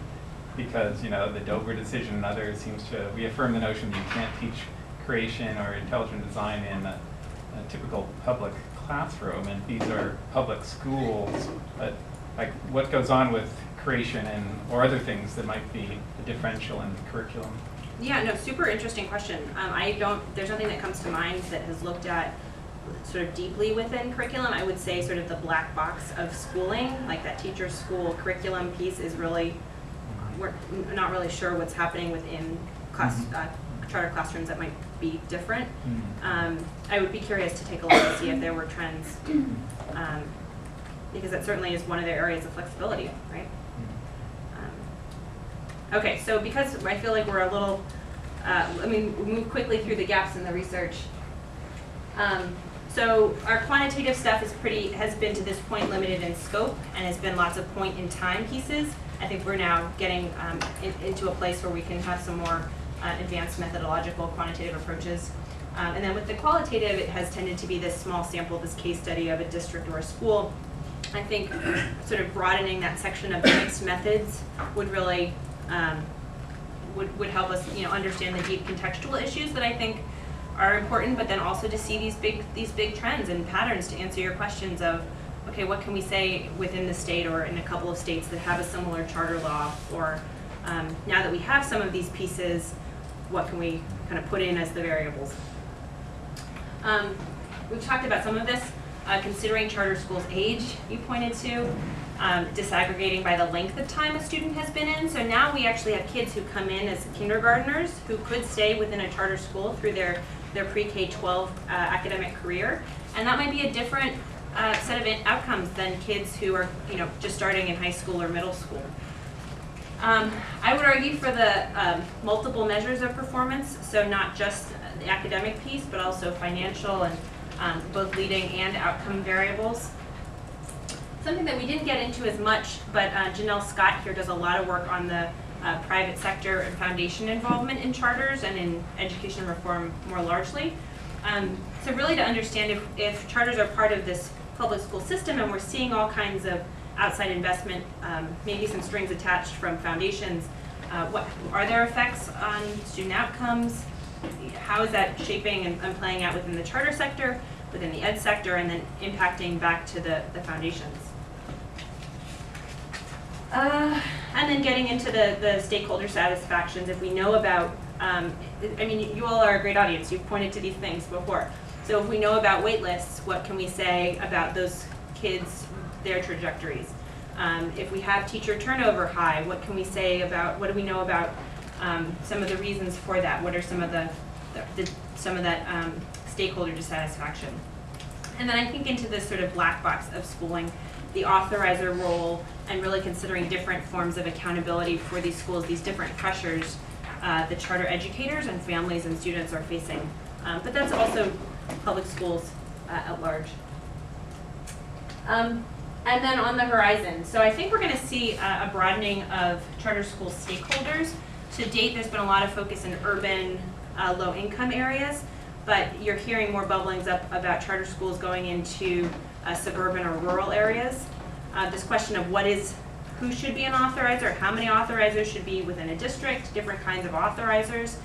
S5: because the Dover decision and others seems to reaffirm the notion that you can't teach creation or intelligent design in a typical public classroom, and these are public schools. But like, what goes on with creation or other things that might be a differential in the curriculum?
S2: Yeah, no, super interesting question. There's nothing that comes to mind that has looked at sort of deeply within curriculum. I would say sort of the black box of schooling, like that teacher school curriculum piece is really, we're not really sure what's happening within charter classrooms that might be different. I would be curious to take a look and see if there were trends, because that certainly is one of their areas of flexibility, right? Okay, so because I feel like we're a little, we move quickly through the gaps in the research. So our quantitative stuff has been to this point limited in scope and has been lots of point in time pieces. I think we're now getting into a place where we can have some more advanced methodological quantitative approaches. And then with the qualitative, it has tended to be this small sample, this case study of a district or a school. I think sort of broadening that section of the mixed methods would really would help us, understand the deep contextual issues that I think are important, but then also to see these big trends and patterns to answer your questions of, okay, what can we say within the state or in a couple of states that have a similar charter law, or now that we have some of these pieces, what can we kind of put in as the variables? We've talked about some of this, considering charter schools' age, you pointed to. Disaggregating by the length of time a student has been in. So now we actually have kids who come in as kindergartners who could stay within a charter school through their pre-K-12 academic career. And that might be a different set of outcomes than kids who are just starting in high school or middle school. I would argue for the multiple measures of performance, so not just the academic piece, but also financial and both leading and outcome variables. Something that we didn't get into as much, but Janelle Scott here does a lot of work on the private sector and foundation involvement in charters and in education reform more largely. So really to understand if charters are part of this public school system and we're seeing all kinds of outside investment, maybe some strings attached from foundations, what are there effects on student outcomes? How is that shaping and playing out within the charter sector, within the ed sector, and then impacting back to the foundations? And then getting into the stakeholder satisfactions, if we know about, I mean, you all are a great audience, you've pointed to these things before. So if we know about wait lists, what can we say about those kids, their trajectories? If we have teacher turnover high, what can we say about, what do we know about some of the reasons for that? What are some of some of that stakeholder dissatisfaction? And then I think into this sort of black box of schooling, the authorizer role, and really considering different forms of accountability for these schools, these different pressures the charter educators and families and students are facing. But that's also public schools at large. And then on the horizon, so I think we're going to see a broadening of charter school stakeholders. To date, there's been a lot of focus in urban, low-income areas, but you're hearing more bubblings up about charter schools going into suburban or rural areas. This question of who should be an authorizer, how many authorizers should be within a district, different kinds of authorizers.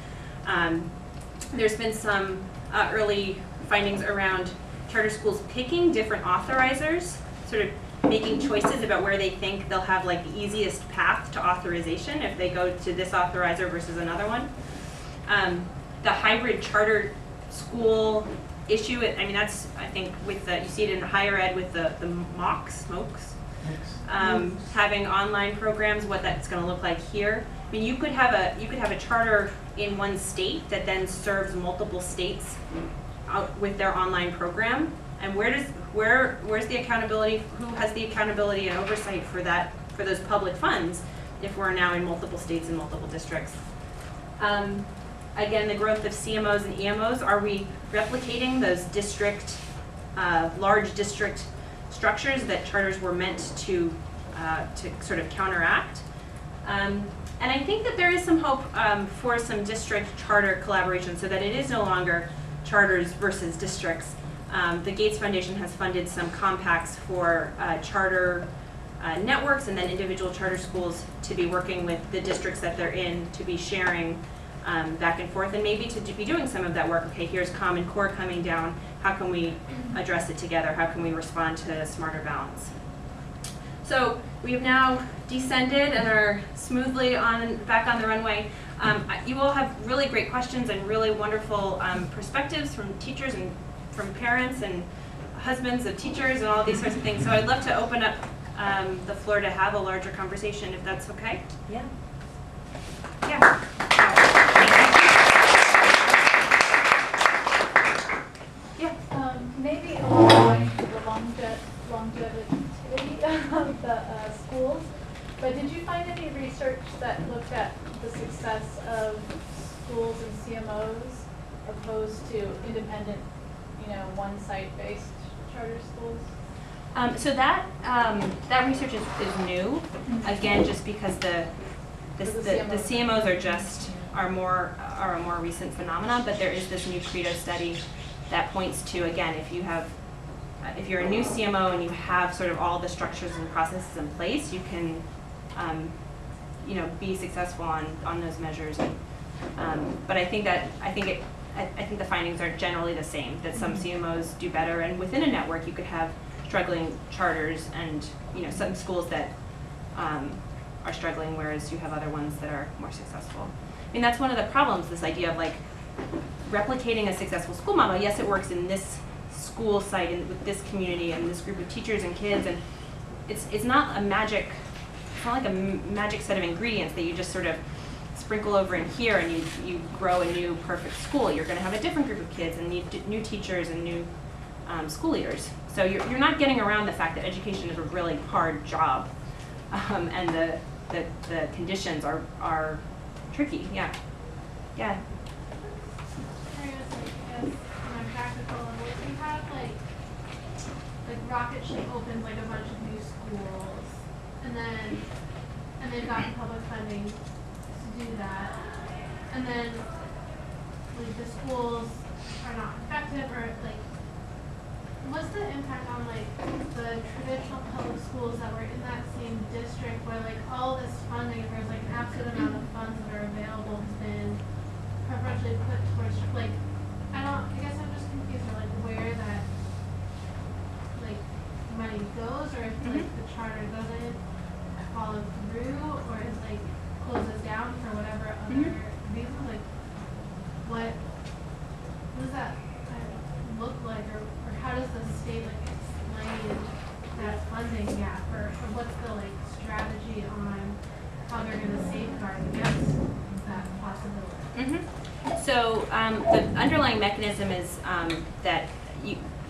S2: There's been some early findings around charter schools picking different authorizers, sort of making choices about where they think they'll have like the easiest path to authorization if they go to this authorizer versus another one. The hybrid charter school issue, I mean, that's, I think, with you see it in higher ed with the MOOCs, having online programs, what that's going to look like here. I mean, you could have a charter in one state that then serves multiple states out with their online program. And where's the accountability? Who has the accountability and oversight for that, for those public funds, if we're now in multiple states and multiple districts? Again, the growth of CMOs and EMOs, are we replicating those large district structures that charters were meant to sort of counteract? And I think that there is some hope for some district charter collaboration so that it is no longer charters versus districts. The Gates Foundation has funded some compacts for charter networks and then individual charter schools to be working with the districts that they're in to be sharing back and forth, and maybe to be doing some of that work. Okay, here's Common Core coming down. How can we address it together? How can we respond to smarter balance? So we have now descended and are smoothly back on the runway. You all have really great questions and really wonderful perspectives from teachers and from parents and husbands of teachers and all these sorts of things. So I'd love to open up the floor to have a larger conversation, if that's okay.
S1: Yeah.
S2: Yeah.
S4: Maybe along the longevity of the schools, but did you find any research that looked at the success of schools and CMOs opposed to independent, one site-based charter schools?
S2: So that research is new, again, just because the CMOs are a more recent phenomenon, but there is this new Credo study that points to, again, if you're a new CMO and you have sort of all the structures and processes in place, you can be successful on those measures. But I think the findings are generally the same, that some CMOs do better, and within a network you could have struggling charters and some schools that are struggling, whereas you have other ones that are more successful. I mean, that's one of the problems, this idea of like replicating a successful school model. Yes, it works in this school site and with this community and this group of teachers and kids, and it's not like a magic set of ingredients that you just sort of sprinkle over in here and you grow a new perfect school. You're going to have a different group of kids and need new teachers and new school leaders. So you're not getting around the fact that education is a really hard job, and the conditions are tricky. Yeah.
S9: On a practical level, if you have like Rocket Ship opens like a bunch of new schools, and they've gotten public funding to do that, and then like the schools are not effective, or like what's the impact on like the traditional public schools that were in that same district where like all this funding, there's like an absolute amount of funds that are available has been preferentially put towards like I guess I'm just confused on like where that like money goes, or if like the charter doesn't follow
S2: So the underlying mechanism is that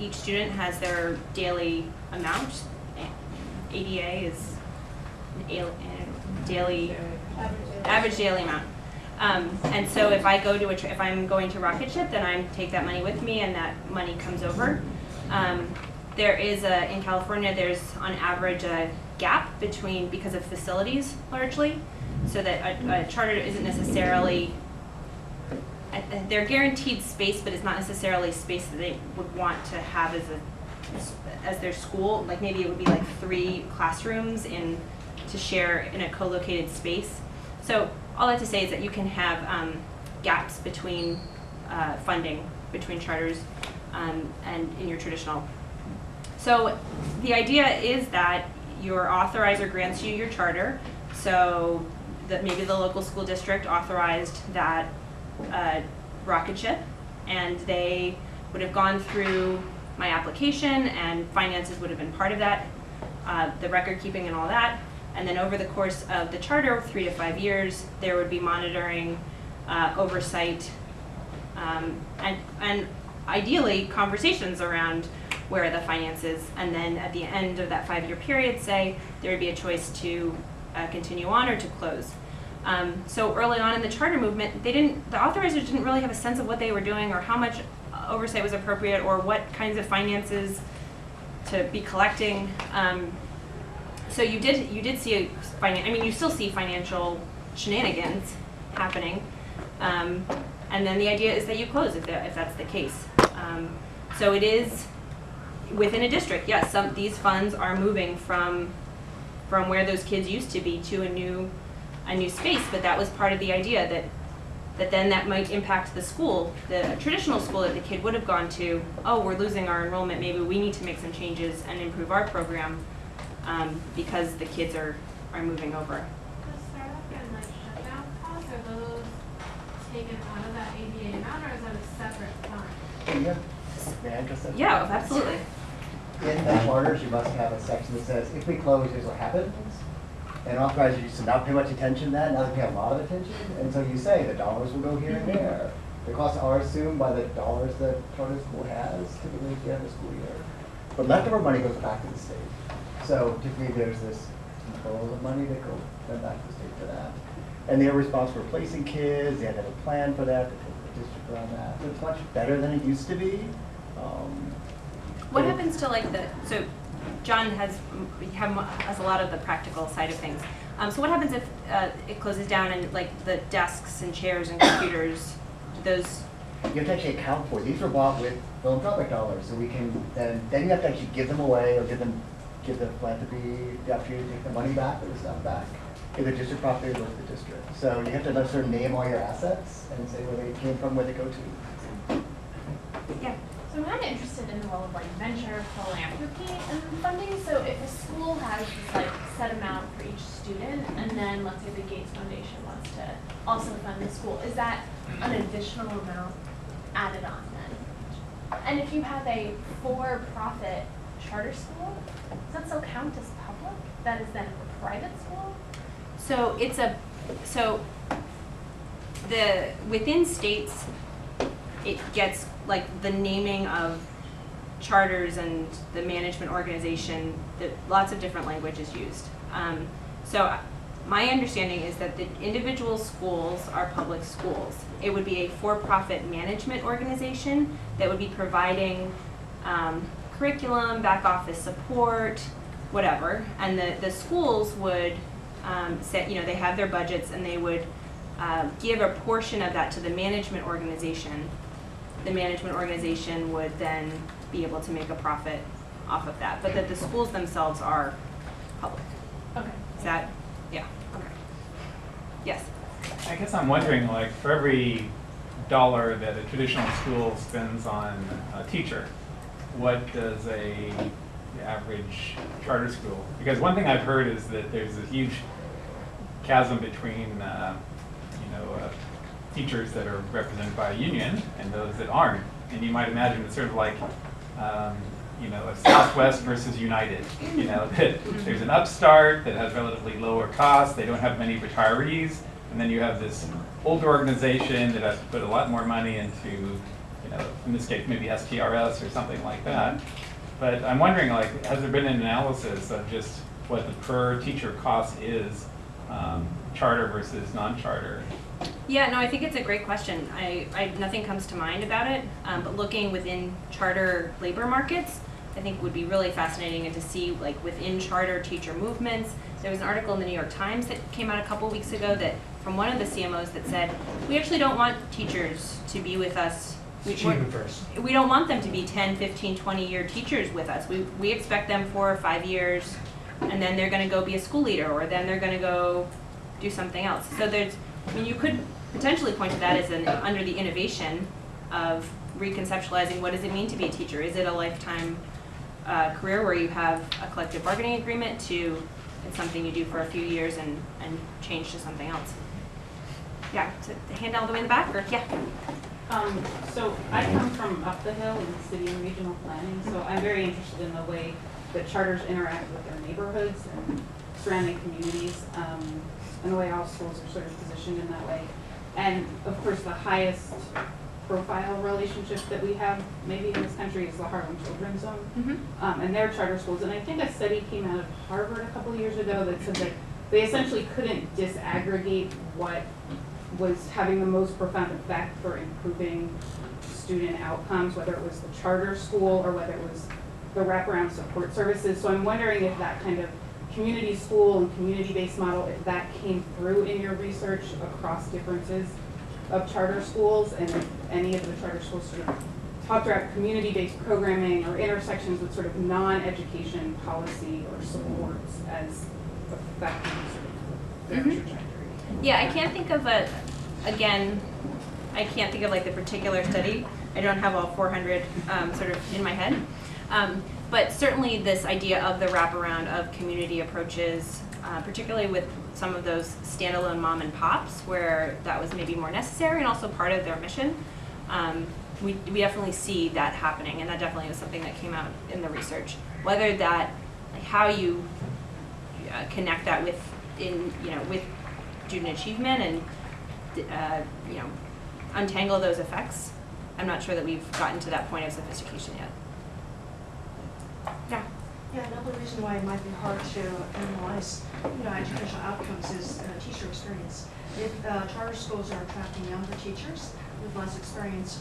S2: each student has their daily amount. ADA is daily average daily amount. And so if I go to if I'm going to Rocket Ship, then I take that money with me, and that money comes over. There is in California, there's on average a gap between, because of facilities largely, so that a charter isn't necessarily, they're guaranteed space, but it's not necessarily space that they would want to have as their school. Like maybe it would be like 3 classrooms to share in a co-located space. So all that to say is that you can have gaps between funding between charters and in your traditional. So the idea is that your authorizer grants you your charter. So that maybe the local school district authorized that rocket ship, and they would have gone through my application, and finances would have been part of that, the record keeping and all that. And then over the course of the charter, 3 to 5 years, there would be monitoring, oversight, and ideally conversations around where are the finances. And then at the end of that 5-year period, say, there would be a choice to continue on or to close. So early on in the charter movement, the authorizers didn't really have a sense of what they were doing or how much oversight was appropriate or what kinds of finances to be collecting. So you did see you still see financial shenanigans happening, and then the idea is that you close if that's the case. So it is within a district. Yes, these funds are moving from where those kids used to be to a new space, but that was part of the idea that then that might impact the school, the traditional school that the kid would have gone to. Oh, we're losing our enrollment. Maybe we need to make some changes and improve our program. Because the kids are moving over.
S12: The startup and shutdown costs, are those taken out of that ADA amount, or is that a separate fund?
S8: Yeah. May I just say?
S2: Yeah, absolutely.
S8: In the charters, you must have a section that says, if we close, here's what happens. And authorize you to not pay much attention to that, now they pay a lot of attention. And so you say the dollars will go here and there. The costs are assumed by the dollars that charter school has, typically at the end of the school year. But leftover money goes back to the state. So typically there's this control of money that goes back to the state for that. And they're responsible for placing kids, they have to have a plan for that, to take the district around that. So it's much better than it used to be.
S2: What happens to so John has a lot of the practical side of things. So what happens if it closes down and the desks and chairs and computers, those?
S8: You have to actually account for. These were bought with philanthropic dollars, so we can, then you have to actually give them away or give the philanthropy the opportunity to take the money back or the stuff back. If the district property goes to the district. So you have to sort of name all your assets and say where they came from, where they go to.
S2: Yeah.
S9: So I'm kind of interested in the role of venture philanthropy and funding. So if a school has this set amount for each student, and then let's say the Gates Foundation wants to also fund the school, is that an additional amount added on then? And if you have a for-profit charter school, does that still count as public? That is then a private school?
S2: So within states, it gets the naming of charters and the management organization, lots of different language is used. So my understanding is that the individual schools are public schools. It would be a for-profit management organization that would be providing curriculum, back office support, whatever, and the schools would they have their budgets, and they would give a portion of that to the management organization. The management organization would then be able to make a profit off of that, but that the schools themselves are public.
S9: Okay.
S2: Is that, yeah, okay. Yes?
S5: I guess I'm wondering, for every dollar that a traditional school spends on a teacher, what does the average charter school? Because one thing I've heard is that there's a huge chasm between, teachers that are represented by a union and those that aren't. And you might imagine it's sort of like, a Southwest versus United. That there's an upstart that has relatively lower costs. They don't have many retirees, and then you have this older organization that has to put a lot more money into, in this case, maybe STRS or something like that. But I'm wondering, like, has there been an analysis of just what the per teacher cost is, charter versus non-charter?
S2: Yeah, no, I think it's a great question. Nothing comes to mind about it, but looking within charter labor markets, I think would be really fascinating, and to see like within charter teacher movements. There was an article in the New York Times that came out a couple weeks ago that from one of the CMOs that said, we actually don't want teachers to be with us. We don't want them to be 10, 15, 20-year teachers with us. We expect them 4 or 5 years, and then they're going to go be a school leader, or then they're going to go do something else. So you could potentially point to that as under the innovation of reconceptualizing what does it mean to be a teacher. Is it a lifetime career where you have a collective bargaining agreement to it's something you do for a few years and change to something else? Yeah, so the hand all the way in the back, or yeah.
S6: So I come from up the hill in city and regional planning, so I'm very interested in the way that charters interact with their neighborhoods and surrounding communities, and the way all schools are sort of positioned in that way. And of course, the highest profile relationship that we have maybe in this country is the Harlem Children's Zone, and their charter schools. And I think a study came out of Harvard a couple of years ago that said that they essentially couldn't disaggregate what was having the most profound effect for improving student outcomes, whether it was the charter school or whether it was the wraparound support services. So I'm wondering if that kind of community school and community-based model, if that came through in your research across differences of charter schools, and if any of the charter schools sort of talked about community-based programming or intersections with sort of non-education policy or supports as affecting sort of their trajectory.
S2: Yeah, I can't think of I can't think of like the particular study. I don't have all 400 sort of in my head. But certainly this idea of the wraparound of community approaches, particularly with some of those standalone mom and pops where that was maybe more necessary and also part of their mission, we definitely see that happening, and that definitely was something that came out in the research. Whether that, like how you connect that with student achievement and untangle those effects, I'm not sure that we've gotten to that point of sophistication yet. Yeah.
S7: Yeah, another reason why it might be hard to analyze, educational outcomes is teacher experience. If charter schools are attracting younger teachers with less experience,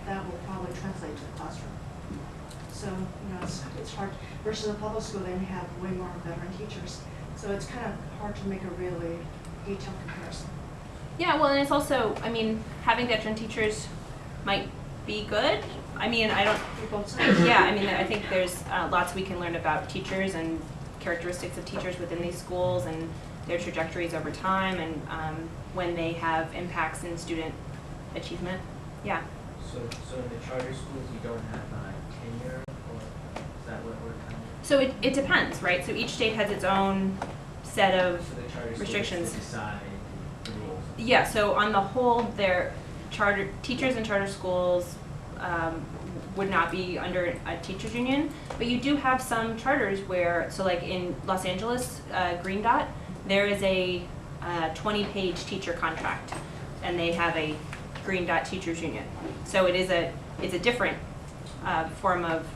S7: that will probably translate to the classroom. So, it's hard. Versus a public school, they may have way more veteran teachers. So it's kind of hard to make a really detailed comparison.
S2: Yeah, well, and it's also, having veteran teachers might be good. I think there's lots we can learn about teachers and characteristics of teachers within these schools and their trajectories over time, and when they have impacts in student achievement. Yeah.
S10: So in the charter schools, you don't have tenure, or is that what we're kind of?
S2: So it depends, right? So each state has its own set of
S10: so the charter
S2: restrictions.
S10: Schools decide the rules.
S2: Yeah. So on the whole, their teachers in charter schools would not be under a teachers union, but you do have some charters where, so like in Los Angeles, Green Dot, there is a 20-page teacher contract, and they have a Green Dot teachers union. So it's a different form of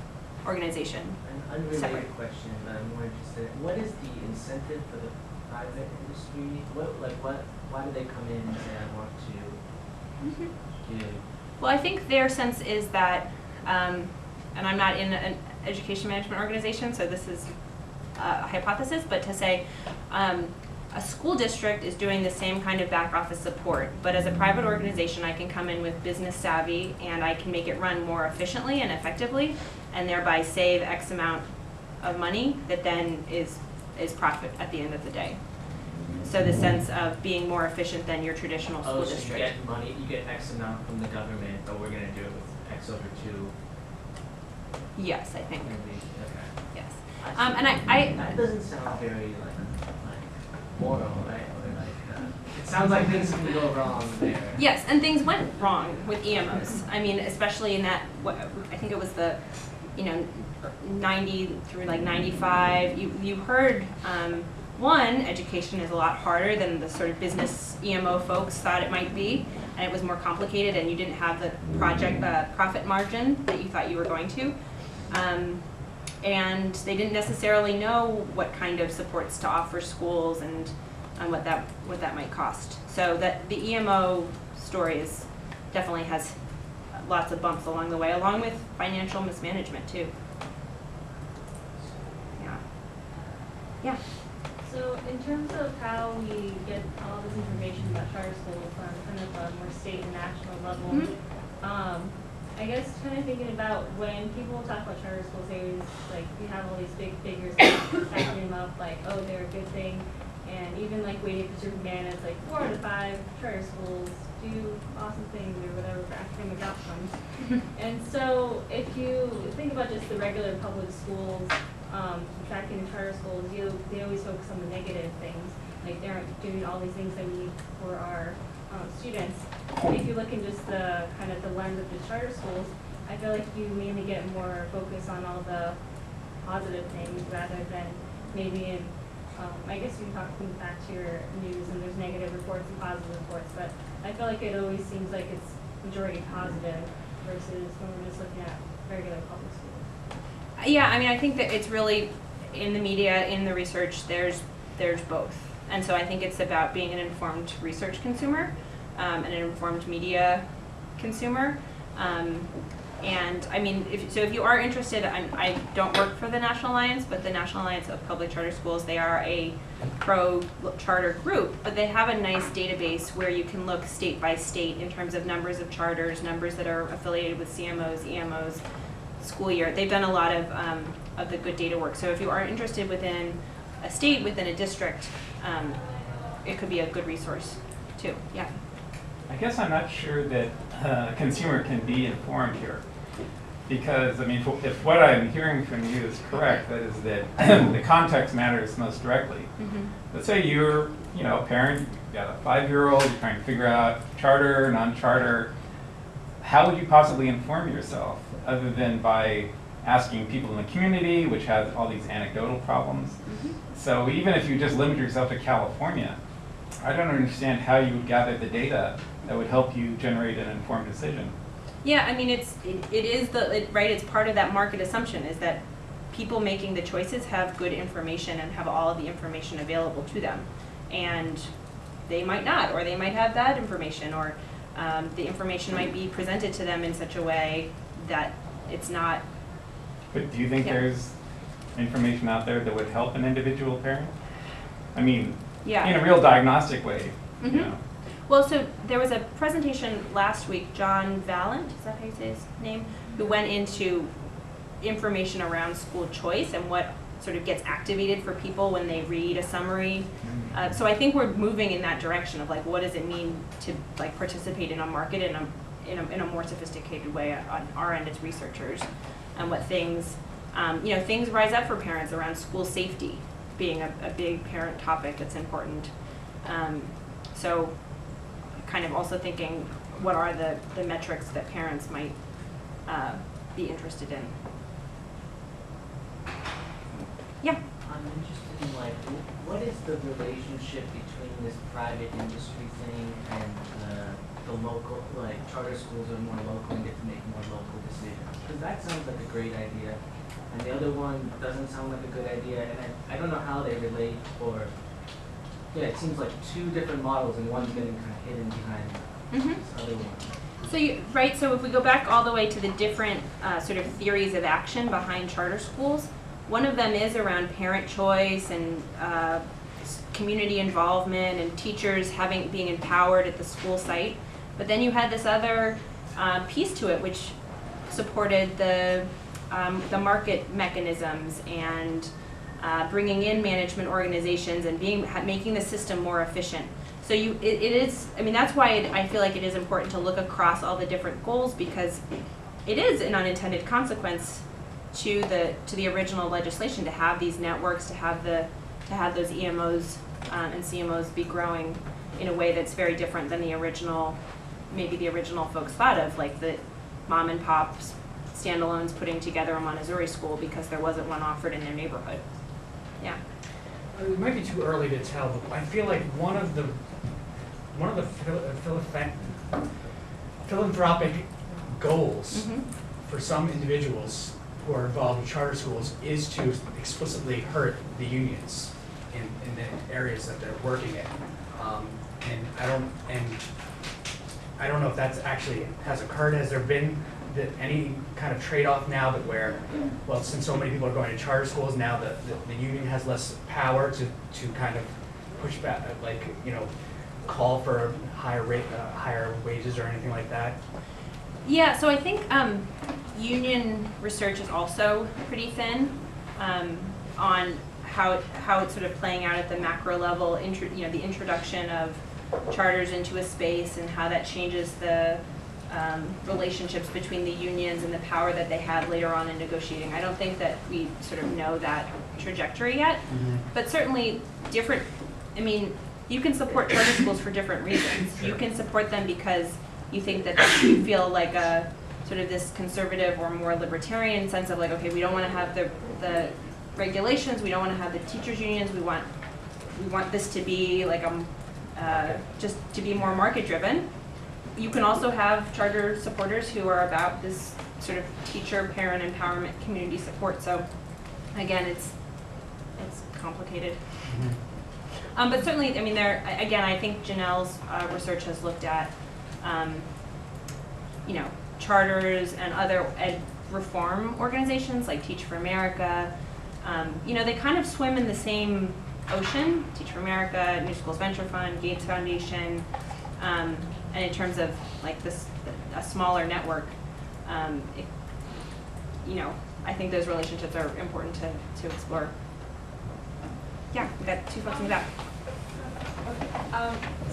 S2: organization.
S10: An unrelated question, but I'm more interested. What is the incentive for the private industry? Why do they come in and say, I want to give?
S2: Well, I think their sense is that, and I'm not in an education management organization, so this is a hypothesis, but to say a school district is doing the same kind of back office support, but as a private organization, I can come in with business savvy and I can make it run more efficiently and effectively, and thereby save X amount of money that then is profit at the end of the day. So the sense of being more efficient than your traditional school district.
S10: So you get money, you get X amount from the government, but we're going to do it with X over 2.
S2: Yes, I think.
S10: Okay.
S2: Yes.
S10: That doesn't sound very like moral, right? Or it sounds like things can go wrong there.
S2: Yes, and things went wrong with EMOs. Especially in that, I think it was the, 90 through like 95. You heard one, education is a lot harder than the sort of business EMO folks thought it might be, and it was more complicated, and you didn't have the profit margin that you thought you were going to. And they didn't necessarily know what kind of supports to offer schools and what that might cost. So that the EMO story is definitely has lots of bumps along the way, along with financial mismanagement too. Yeah. Yeah.
S13: So in terms of how we get all this information about charter schools on kind of a more state and national level, I guess kind of thinking about when people talk about charter schools, they always, like, you have all these big figures backing them up, like, oh, they're a good thing. And even like Waiting for Superman, it's like 4 out of 5 charter schools do awesome things or whatever for academic outcomes. And so if you think about just the regular public schools, subtracting the charter schools, they always focus on the negative things. Like they aren't doing all these things that we need for our students. If you look in just the kind of the lens of the charter schools, I feel like you mainly get more focus on all the positive things rather than maybe in, I guess you can talk back to your news and there's negative reports and positive reports, but I feel like it always seems like it's majority positive versus when we're just looking at regular public schools.
S2: Yeah, I mean, I think that it's really in the media, in the research, there's both. And so I think it's about being an informed research consumer, and an informed media consumer. And I mean, if you are interested, I don't work for the National Alliance, but the National Alliance of Public Charter Schools, they are a pro-charter group, but they have a nice database where you can look state by state in terms of numbers of charters, numbers that are affiliated with CMOs, EMOs, school year. They've done a lot of the good data work. So if you are interested within a state, within a district, it could be a good resource too. Yeah.
S5: I guess I'm not sure that a consumer can be informed here. Because, I mean, if what I'm hearing from you is correct, that is that the context matters most directly. Let's say you're, a parent, you've got a 5-year-old, you're trying to figure out charter, non-charter. How would you possibly inform yourself other than by asking people in the community, which has all these anecdotal problems? So even if you just limit yourself to California, I don't understand how you would gather the data that would help you generate an informed decision.
S2: Yeah, I mean, it's part of that market assumption is that people making the choices have good information and have all of the information available to them. And they might not, or they might have bad information, or the information might be presented to them in such a way that it's not.
S5: But do you think there's information out there that would help an individual parent? I mean, in a real diagnostic way,
S2: Well, so there was a presentation last week, John Valent, is that how you say his name, who went into information around school choice and what sort of gets activated for people when they read a summary. So I think we're moving in that direction of like, what does it mean to like participate in a market in a more sophisticated way on our end as researchers, and what things, things rise up for parents around school safety being a big parent topic that's important. So kind of also thinking what are the metrics that parents might be interested in. Yeah.
S10: I'm interested in like, what is the relationship between this private industry thing and the local, like charter schools are more local and get to make more local decisions? Because that sounds like a great idea. And the other one doesn't sound like a good idea, and I don't know how they relate, or it seems like two different models, and one's getting kind of hidden behind this other one.
S2: So so if we go back all the way to the different sort of theories of action behind charter schools, one of them is around parent choice and community involvement and teachers being empowered at the school site. But then you had this other piece to it, which supported the market mechanisms and bringing in management organizations and making the system more efficient. So it is, I mean, that's why I feel like it is important to look across all the different goals, because it is an unintended consequence to the original legislation to have these networks, to have those EMOs and CMOs be growing in a way that's very different than the original folks thought of, like the mom and pops standalones putting together a Montessori school because there wasn't one offered in their neighborhood. Yeah.
S3: it might be too early to tell, but I feel like one of the philanthropic goals for some individuals who are involved in charter schools is to explicitly hurt the unions in the areas that they're working in. And I don't know if that's actually has occurred. Has there been any kind of trade-off now that where, well, since so many people are going to charter schools now, the union has less power to kind of push back, like, you know, call for higher wages or anything like that?
S2: Yeah, so I think union research is also pretty thin on how it's sort of playing out at the macro level. The introduction of charters into a space and how that changes the relationships between the unions and the power that they have later on in negotiating. I don't think that we sort of know that trajectory yet, but certainly different. I mean, you can support charter schools for different reasons. You can support them because you think that you feel like a sort of this conservative or more libertarian sense of like, okay, we don't want to have the regulations, we don't want to have the teachers unions, we want this to be like just to be more market driven. You can also have charter supporters who are about this sort of teacher parent empowerment community support. So again, it's complicated. But certainly, I mean, I think Janelle's research has looked at, charters and other ed reform organizations like Teach for America. They kind of swim in the same ocean. Teach for America, New Schools Venture Fund, Gates Foundation, and in terms of like a smaller network, I think those relationships are important to explore. Yeah, we got 2 folks in the back.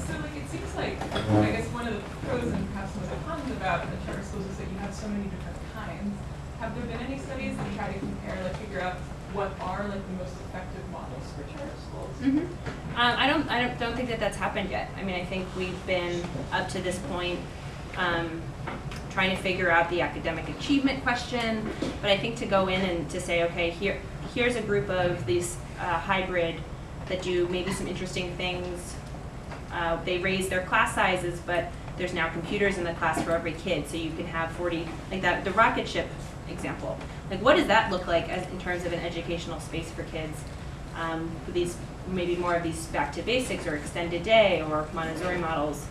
S11: So it seems like, I guess one of the pros and perhaps most of the cons about the charter schools is that you have so many different kinds. Have there been any studies that try to compare, figure out what are the most effective models for charter schools?
S2: I don't think that that's happened yet. I mean, I think we've been up to this point trying to figure out the academic achievement question, but I think to go in and to say, okay, here's a group of these hybrid that do maybe some interesting things. They raise their class sizes, but there's now computers in the class for every kid, so you can have 40, like that, the rocket ship example. Like, what does that look like in terms of an educational space for kids? With these, maybe more of these back to basics or extended day or Montessori models.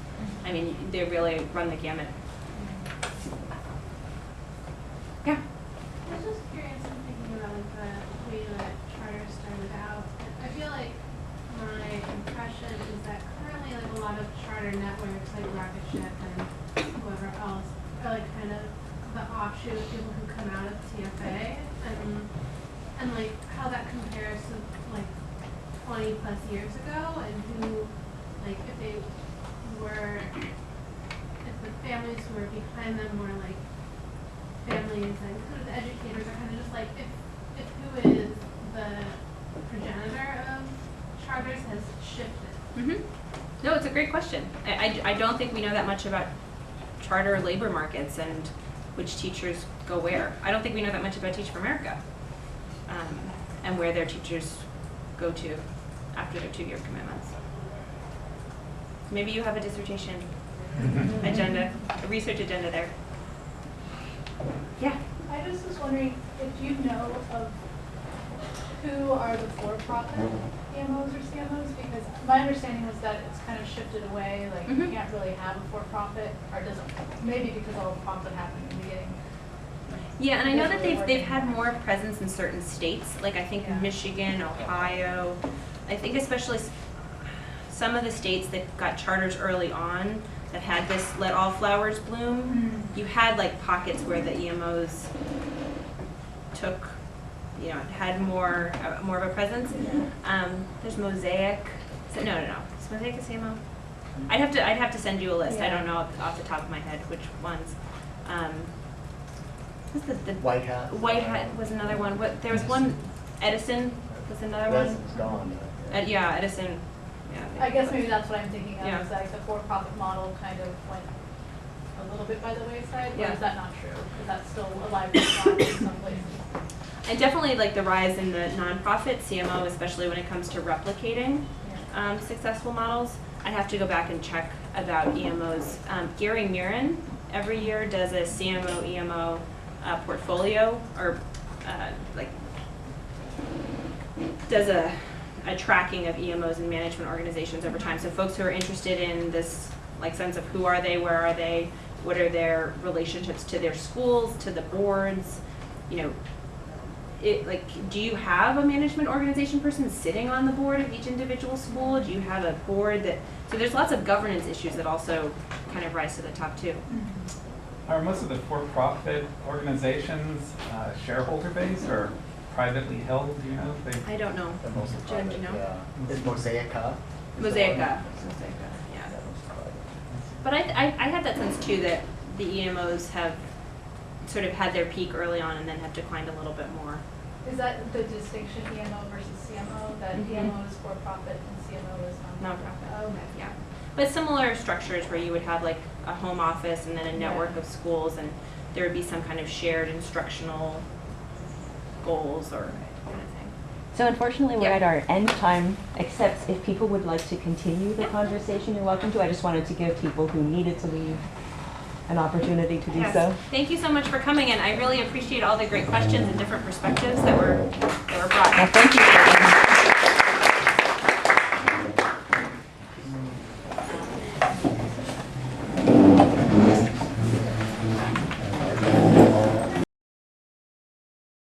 S2: I mean, they really run the gamut. Yeah?
S4: I was just curious, I'm thinking about the way that charter started out. I feel like my impression is that currently a lot of charter networks like Rocket Ship and whoever else are kind of the offshoot of people who come out of TFA and how that compares to 20 plus years ago, and who if the families who were behind them were families and kind of the educators are kind of just if who is the progenitor of charters has shifted.
S2: No, it's a great question. I don't think we know that much about charter labor markets and which teachers go where. I don't think we know that much about Teach for America and where their teachers go to after their 2-year commitments. Maybe you have a dissertation agenda, a research agenda there. Yeah.
S4: I just was wondering if you know of who are the for-profit EMOs or CMOs, because my understanding was that it's kind of shifted away, you can't really have a for-profit, or doesn't, maybe because all the profit happened in the beginning.
S2: Yeah, and I know that they've had more presence in certain states, I think Michigan, Ohio. I think especially some of the states that got charters early on that had this let all flowers bloom, you had pockets where the EMOs took, had more of a presence. There's Mosaic. No. Is Mosaic a CMO? I'd have to send you a list. I don't know off the top of my head which ones. What's the
S8: White Hat.
S2: White Hat was another one. There was one. Edison was another one.
S8: Edison's gone.
S2: Yeah, Edison. Yeah.
S4: I guess maybe that's what I'm thinking of,
S2: Yeah.
S4: is the for-profit model kind of went a little bit by the wayside, or
S2: Yeah.
S4: is that not true? Is that still alive and strong in some places?
S2: And definitely like the rise in the nonprofit CMO, especially when it comes to replicating successful models. I'd have to go back and check about EMOs. Gary Murin every year does a CMO EMO portfolio, or like does a tracking of EMOs and management organizations over time. So folks who are interested in this like sense of who are they, where are they, what are their relationships to their schools, to the boards, you know, do you have a management organization person sitting on the board of each individual school? Do you have a board that, so there's lots of governance issues that also kind of rise to the top too.
S5: Are most of the for-profit organizations shareholder-based or privately held, do you know?
S2: I don't know.
S8: The most
S2: Jen, do you
S8: private,
S2: know?
S8: yeah. Is Mosaica?
S2: Mosaica, yeah. But I had that sense too that the EMOs have sort of had their peak early on and then have declined a little bit more.
S4: Is that the distinction, EMO versus CMO, that EMO is for profit and CMO is nonprofit?
S2: Nonprofit.
S4: Oh, okay.
S2: Yeah. But similar structures where you would have like a home office and then a network of schools, and there would be some kind of shared instructional goals or kind of thing.
S1: So unfortunately, we're
S2: Yeah.
S1: at our end time, except if people would like to continue the conversation, you're welcome to. I just wanted to give people who needed to leave an opportunity to do
S2: Yes.
S1: so.
S2: Thank you so much for coming, and I really appreciate all the great questions and different perspectives that were brought.
S1: Well, thank you.